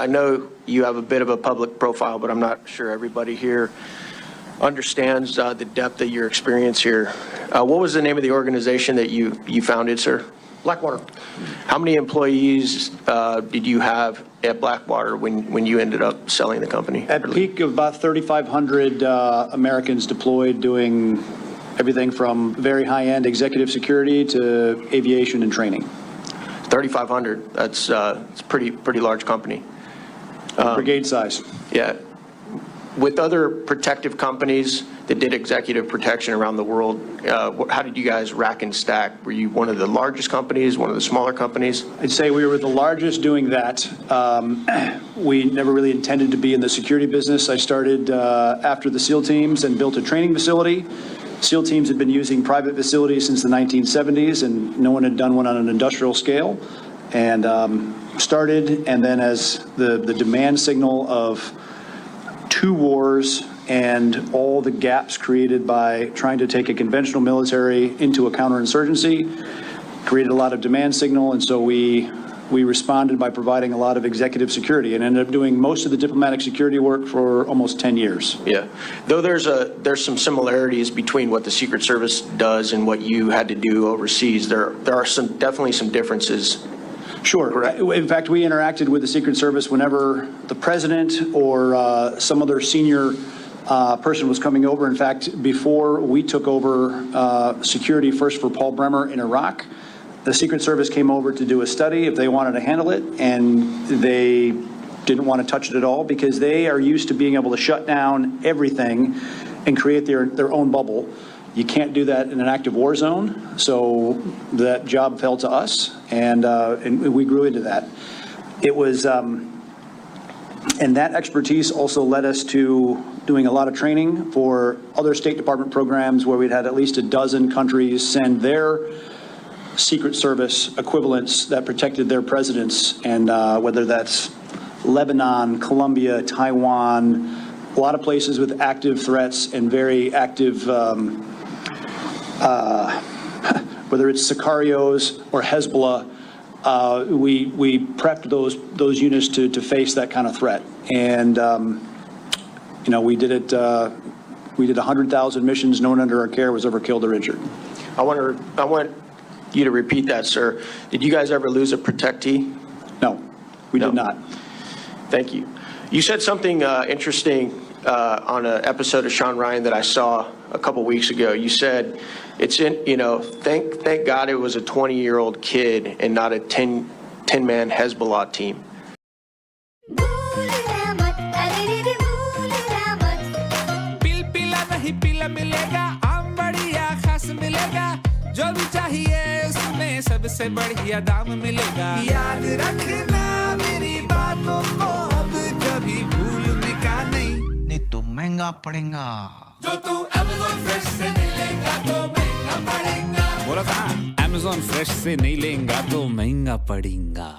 know you have a bit of a public profile, but I'm not sure everybody here understands the depth of your experience here. What was the name of the organization that you founded, sir? Blackwater. How many employees did you have at Blackwater when you ended up selling the company? At peak of about 3,500 Americans deployed doing everything from very high-end executive security to aviation and training. 3,500. That's it's a pretty large company. Brigade size. Yeah. With other protective companies that did executive protection around the world, how did you guys rack and stack? Were you one of the largest companies, one of the smaller companies? I'd say we were the largest doing that. We never really intended to be in the security business. I started after the SEAL teams and built a training facility. SEAL teams had been using private facilities since the 1970s, and no one had done one on an industrial scale. And started, and then as the demand signal of 2 wars and all the gaps created by trying to take a conventional military into a counterinsurgency created a lot of demand signal, and so we responded by providing a lot of executive security and ended up doing most of the diplomatic security work for almost 10 years. Yeah. Though there's some similarities between what the Secret Service does and what you had to do overseas, there are definitely some differences. Sure. Correct. In fact, we interacted with the Secret Service whenever the president or some other senior person was coming over. In fact, before we took over security first for Paul Bremer in Iraq, the Secret Service came over to do a study if they wanted to handle it, and they didn't want to touch it at all because they are used to being able to shut down everything and create their own bubble. You can't do that in an active war zone, so that job fell to us, and we grew into that. It was, and that expertise also led us to doing a lot of training for other State Department programs where we'd had at least a dozen countries send their Secret Service equivalents that protected their presidents, and whether that's Lebanon, Colombia, Taiwan, a lot of places with active threats and very active, whether it's Sicarios or Hezbollah, we prepped those units to face that kind of threat. And, we did it, we did 100,000 missions. No one under our care was ever killed or injured. I want you to repeat that, sir. Did you guys ever lose a protectee? No, we did not. Thank you. You said something interesting on an episode of Sean Ryan that I saw a couple weeks ago. You said it's in, thank God it was a 20-year-old kid and not a 10-man Hezbollah team. जो भी चाहिए उसमें सबसे बढ़िया दाम मिलेगा याद रखना मेरी बातों को अब कभी भूलने का नहीं तो महंगा पड़ेगा जो तू Amazon Fresh से नहीं लेगा तो महंगा पड़ेगा बोला था Amazon Fresh से नहीं लेगा तो महंगा पड़ेगा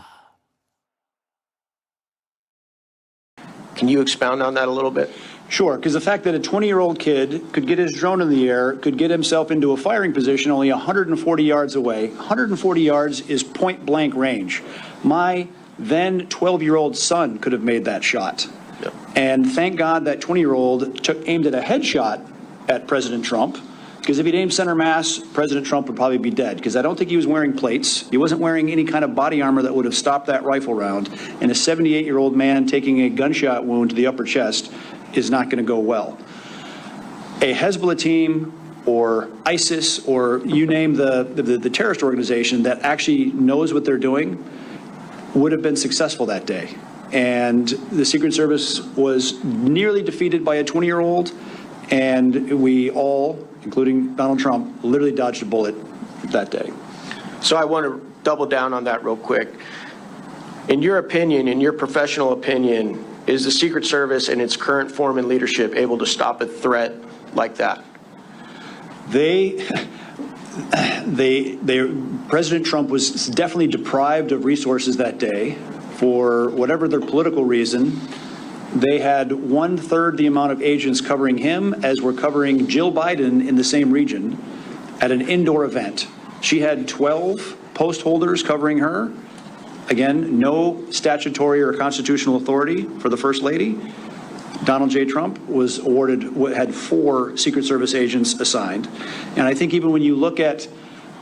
Can you expound on that a little bit? Sure, because the fact that a 20-year-old kid could get his drone in the air, could get himself into a firing position only 140 yards away. 140 yards is point-blank range. My then 12-year-old son could have made that shot. Yep. And thank God that 20-year-old aimed at a headshot at President Trump, because if he'd aimed center mass, President Trump would probably be dead, because I don't think he was wearing plates. He wasn't wearing any kind of body armor that would have stopped that rifle round. And a 78-year-old man taking a gunshot wound to the upper chest is not going to go well. A Hezbollah team or ISIS or you name the terrorist organization that actually knows what they're doing would have been successful that day. And the Secret Service was nearly defeated by a 20-year-old, and we all, including Donald Trump, literally dodged a bullet that day. So I want to double down on that real quick. In your opinion, in your professional opinion, is the Secret Service in its current form and leadership able to stop a threat like that? President Trump was definitely deprived of resources that day for whatever their political reason. They had 1/3 the amount of agents covering him as were covering Jill Biden in the same region at an indoor event. She had 12 post holders covering her. Again, no statutory or constitutional authority for the First Lady. Donald J. Trump was had 4 Secret Service agents assigned. And I think even when you look at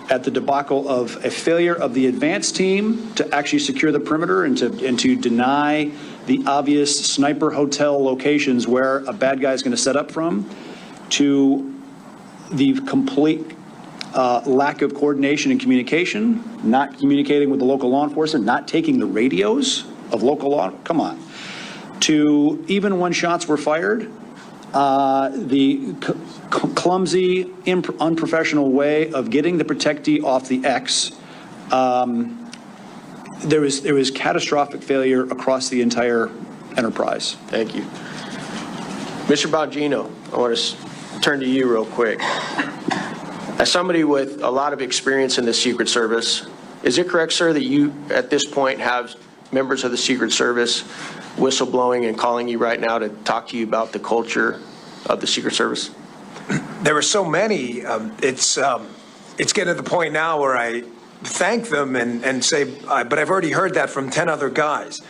the debacle of a failure of the advance team to actually secure the perimeter and to deny the obvious sniper hotel locations where a bad guy is going to set up from, to the complete lack of coordination and communication, not communicating with the local law enforcement, not taking the radios of local law, come on, to even when shots were fired, the clumsy, unprofessional way of getting the protectee off the X. There was catastrophic failure across the entire enterprise. Thank you. Mr. Bongino, I want to turn to you real quick. As somebody with a lot of experience in the Secret Service, is it correct, sir, that you at this point have members of the Secret Service whistleblowing and calling you right now to talk to you about the culture of the Secret Service? There are so many. It's getting to the point now where I thank them and say, but I've already heard that from 10 other guys.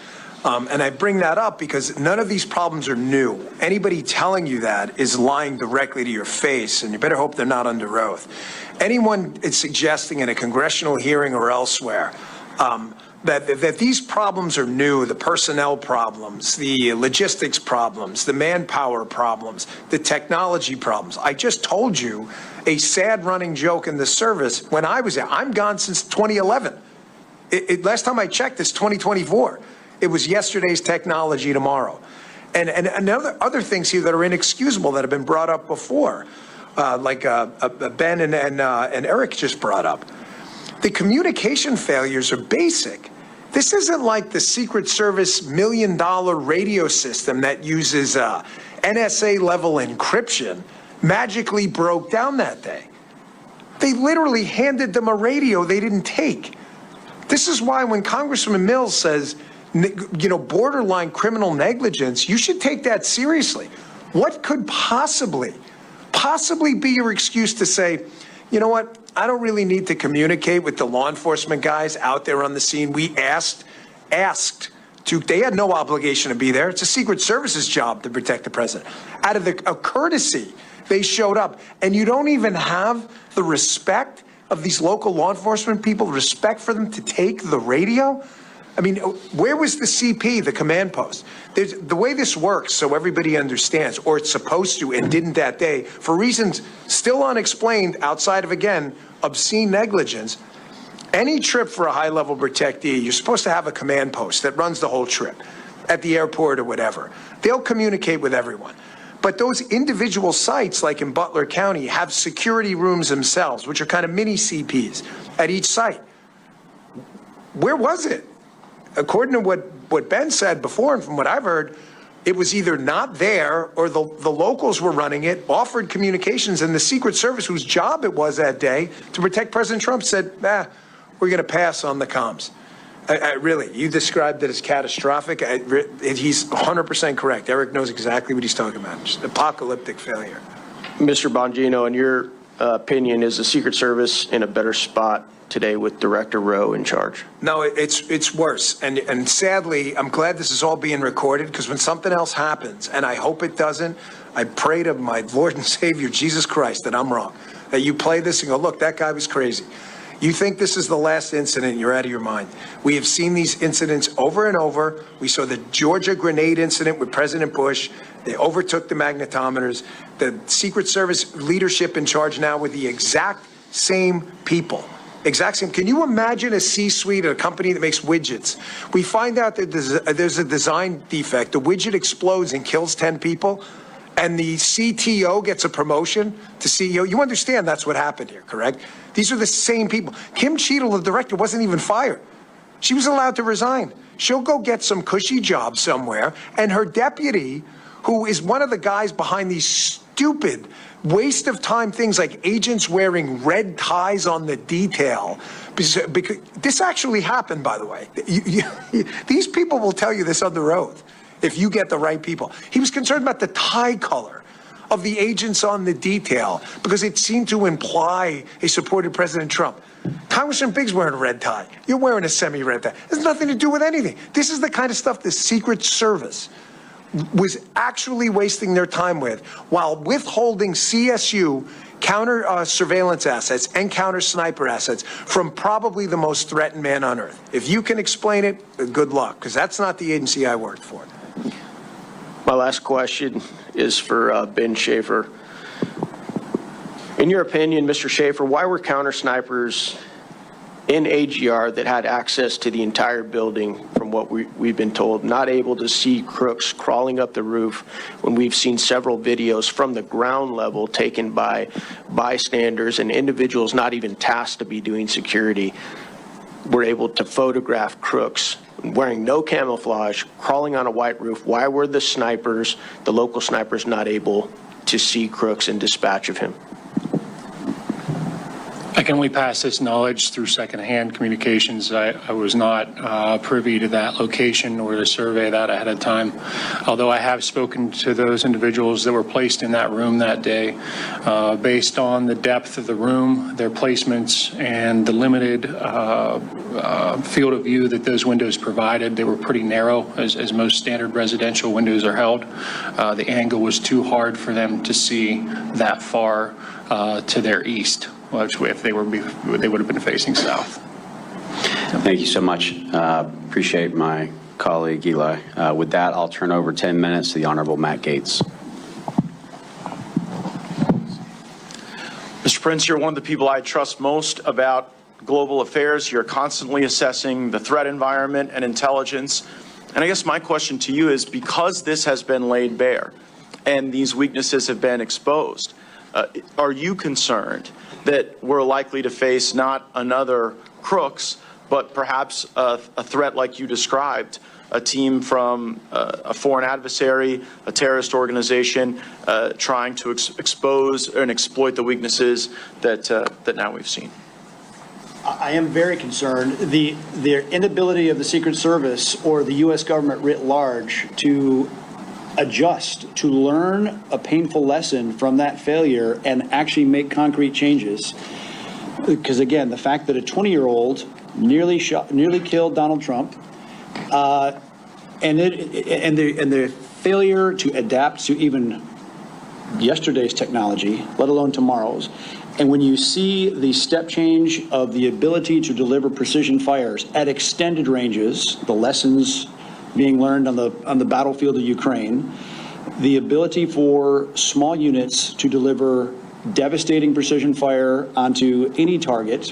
And I bring that up because none of these problems are new. Anybody telling you that is lying directly to your face, and you better hope they're not under oath. Anyone is suggesting in a congressional hearing or elsewhere that these problems are new, the personnel problems, the logistics problems, the manpower problems, the technology problems. I just told you a sad running joke in the service when I was there. I'm gone since 2011. Last time I checked, it's 2024. It was yesterday's technology tomorrow. And other things here that are inexcusable that have been brought up before, like Ben and Eric just brought up. The communication failures are basic. This isn't like the Secret Service $1 million radio system that uses NSA-level encryption magically broke down that day. They literally handed them a radio they didn't take. This is why when Congressman Mills says, borderline criminal negligence, you should take that seriously. What could possibly be your excuse to say, you know what? I don't really need to communicate with the law enforcement guys out there on the scene. We asked to, they had no obligation to be there. It's a Secret Service's job to protect the president. Out of a courtesy, they showed up. And you don't even have the respect of these local law enforcement people, respect for them to take the radio? I mean, where was the CP, the command post? The way this works, so everybody understands, or it's supposed to and didn't that day, for reasons still unexplained outside of, again, obscene negligence, any trip for a high-level protectee, you're supposed to have a command post that runs the whole trip at the airport or whatever. They'll communicate with everyone. But those individual sites, like in Butler County, have security rooms themselves, which are kind of mini CPs at each site. Where was it? According to what Ben said before, and from what I've heard, it was either not there or the locals were running it, offered communications, and the Secret Service, whose job it was that day to protect President Trump, said, we're going to pass on the comms. Really, you described it as catastrophic. He's 100% correct. Eric knows exactly what he's talking about. Just apocalyptic failure. Mr. Bongino, in your opinion, is the Secret Service in a better spot today with Director Rowe in charge? No, it's worse. And sadly, I'm glad this is all being recorded, because when something else happens, and I hope it doesn't, I pray to my Lord and Savior, Jesus Christ, that I'm wrong. That you play this and go, look, that guy was crazy. You think this is the last incident, you're out of your mind. We have seen these incidents over and over. We saw the Georgia grenade incident with President Bush. They overtook the magnetometers. The Secret Service leadership in charge now with the exact same people. Exact same. Can you imagine a C-suite at a company that makes widgets? We find out that there's a design defect. The widget explodes and kills 10 people, and the CTO gets a promotion to CEO. You understand that's what happened here, correct? These are the same people. Kim Cheadle, the director, wasn't even fired. She was allowed to resign. She'll go get some cushy job somewhere, and her deputy, who is one of the guys behind these stupid waste of time things like agents wearing red ties on the detail, because this actually happened, by the way. These people will tell you this under oath if you get the right people. He was concerned about the tie color of the agents on the detail because it seemed to imply he supported President Trump. Congressman Biggs wearing a red tie. You're wearing a semi-red tie. It has nothing to do with anything. This is the kind of stuff the Secret Service was actually wasting their time with while withholding CSU counter surveillance assets and counter sniper assets from probably the most threatened man on earth. If you can explain it, good luck, because that's not the agency I worked for. My last question is for Ben Schaefer. In your opinion, Mr. Schaefer, why were counter snipers in AGR that had access to the entire building, from what we've been told, not able to see crooks crawling up the roof when we've seen several videos from the ground level taken by bystanders and individuals not even tasked to be doing security were able to photograph crooks wearing no camouflage, crawling on a white roof? Why were the snipers, the local snipers, not able to see crooks and dispatch of him? I can only pass this knowledge through secondhand communications. I was not privy to that location or to survey that ahead of time. Although I have spoken to those individuals that were placed in that room that day, based on the depth of the room, their placements, and the limited field of view that those windows provided. They were pretty narrow, as most standard residential windows are held. The angle was too hard for them to see that far to their east, which if they would have been facing south. Thank you so much. Appreciate my colleague Eli. With that, I'll turn over 10 minutes to the Honorable Matt Gaetz. Mr. Prince, you're one of the people I trust most about global affairs. You're constantly assessing the threat environment and intelligence. And I guess my question to you is, because this has been laid bare and these weaknesses have been exposed, are you concerned that we're likely to face not another Crooks, but perhaps a threat like you described, a team from a foreign adversary, a terrorist organization, trying to expose and exploit the weaknesses that now we've seen? I am very concerned. The inability of the Secret Service or the U.S. government writ large to adjust, to learn a painful lesson from that failure and actually make concrete changes. Because again, the fact that a 20-year-old nearly killed Donald Trump, and the failure to adapt to even yesterday's technology, let alone tomorrow's. And when you see the step change of the ability to deliver precision fires at extended ranges, the lessons being learned on the battlefield of Ukraine, the ability for small units to deliver devastating precision fire onto any target,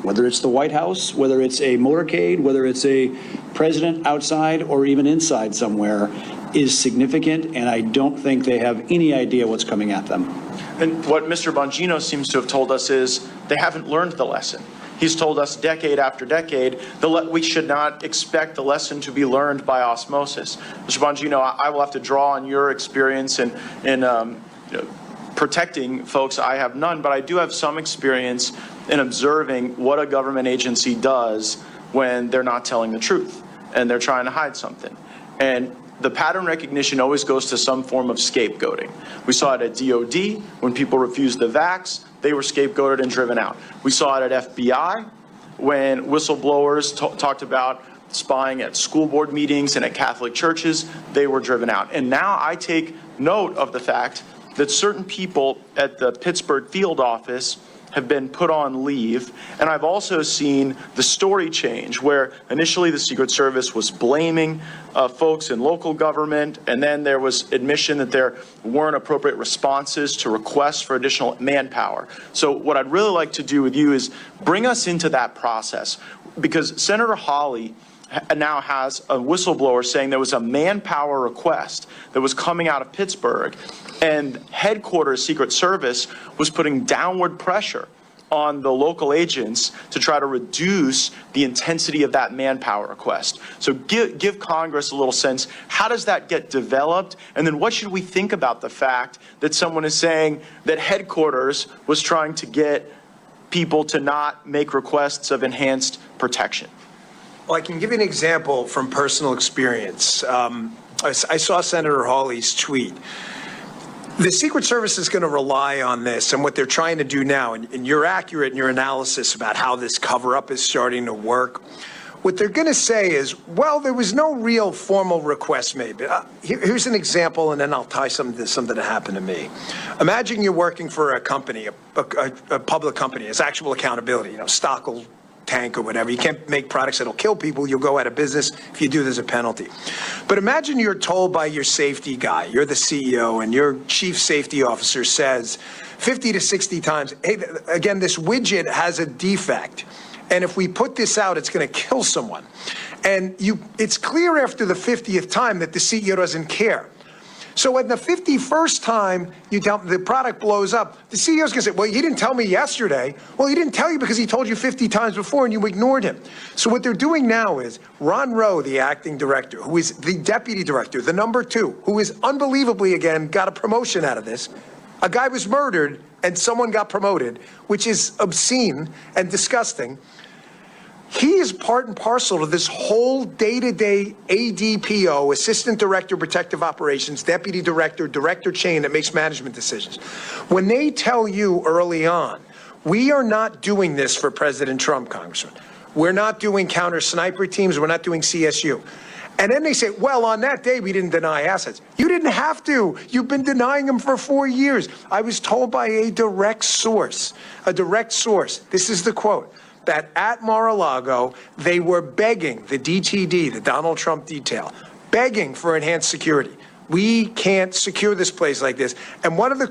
whether it's the White House, whether it's a motorcade, whether it's a president outside or even inside somewhere, is significant, and I don't think they have any idea what's coming at them. And what Mr. Bongino seems to have told us is they haven't learned the lesson. He's told us decade after decade we should not expect the lesson to be learned by osmosis. Mr. Bongino, I will have to draw on your experience in protecting folks. I have none, but I do have some experience in observing what a government agency does when they're not telling the truth and they're trying to hide something. And the pattern recognition always goes to some form of scapegoating. We saw it at DOD when people refused the vax, they were scapegoated and driven out. We saw it at FBI when whistleblowers talked about spying at school board meetings and at Catholic churches, they were driven out. And now I take note of the fact that certain people at the Pittsburgh field office have been put on leave. And I've also seen the story change where initially the Secret Service was blaming folks in local government, and then there was admission that there weren't appropriate responses to requests for additional manpower. So what I'd really like to do with you is bring us into that process, because Senator Hawley now has a whistleblower saying there was a manpower request that was coming out of Pittsburgh, and headquarters Secret Service was putting downward pressure on the local agents to try to reduce the intensity of that manpower request. So give Congress a little sense, how does that get developed? And then what should we think about the fact that someone is saying that headquarters was trying to get people to not make requests of enhanced protection? Well, I can give you an example from personal experience. I saw Senator Hawley's tweet. The Secret Service is going to rely on this and what they're trying to do now, and you're accurate in your analysis about how this cover-up is starting to work. What they're going to say is, well, there was no real formal request made. Here's an example, and then I'll tie something to something that happened to me. Imagine you're working for a company, a public company. It's actual accountability, stock will tank or whatever. You can't make products that'll kill people. You'll go out of business. If you do, there's a penalty. But imagine you're told by your safety guy, you're the CEO, and your chief safety officer says 50 to 60 times, hey, again, this widget has a defect. And if we put this out, it's going to kill someone. And it's clear after the 50th time that the CEO doesn't care. So when the 51st time you tell the product blows up, the CEO's going to say, well, he didn't tell me yesterday. Well, he didn't tell you because he told you 50 times before and you ignored him. So what they're doing now is Ron Rowe, the acting director, who is the deputy director, the number 2, who is unbelievably, again, got a promotion out of this. A guy was murdered and someone got promoted, which is obscene and disgusting. He is part and parcel to this whole day-to-day ADPO, Assistant Director, Protective Operations, Deputy Director, Director chain that makes management decisions. When they tell you early on, we are not doing this for President Trump, Congressman. We're not doing counter sniper teams. We're not doing CSU. And then they say, well, on that day, we didn't deny assets. You didn't have to. You've been denying them for 4 years. I was told by a direct source, this is the quote, that at Mar-a-Lago, they were begging the DTD, the Donald Trump detail, begging for enhanced security. We can't secure this place like this. And one of the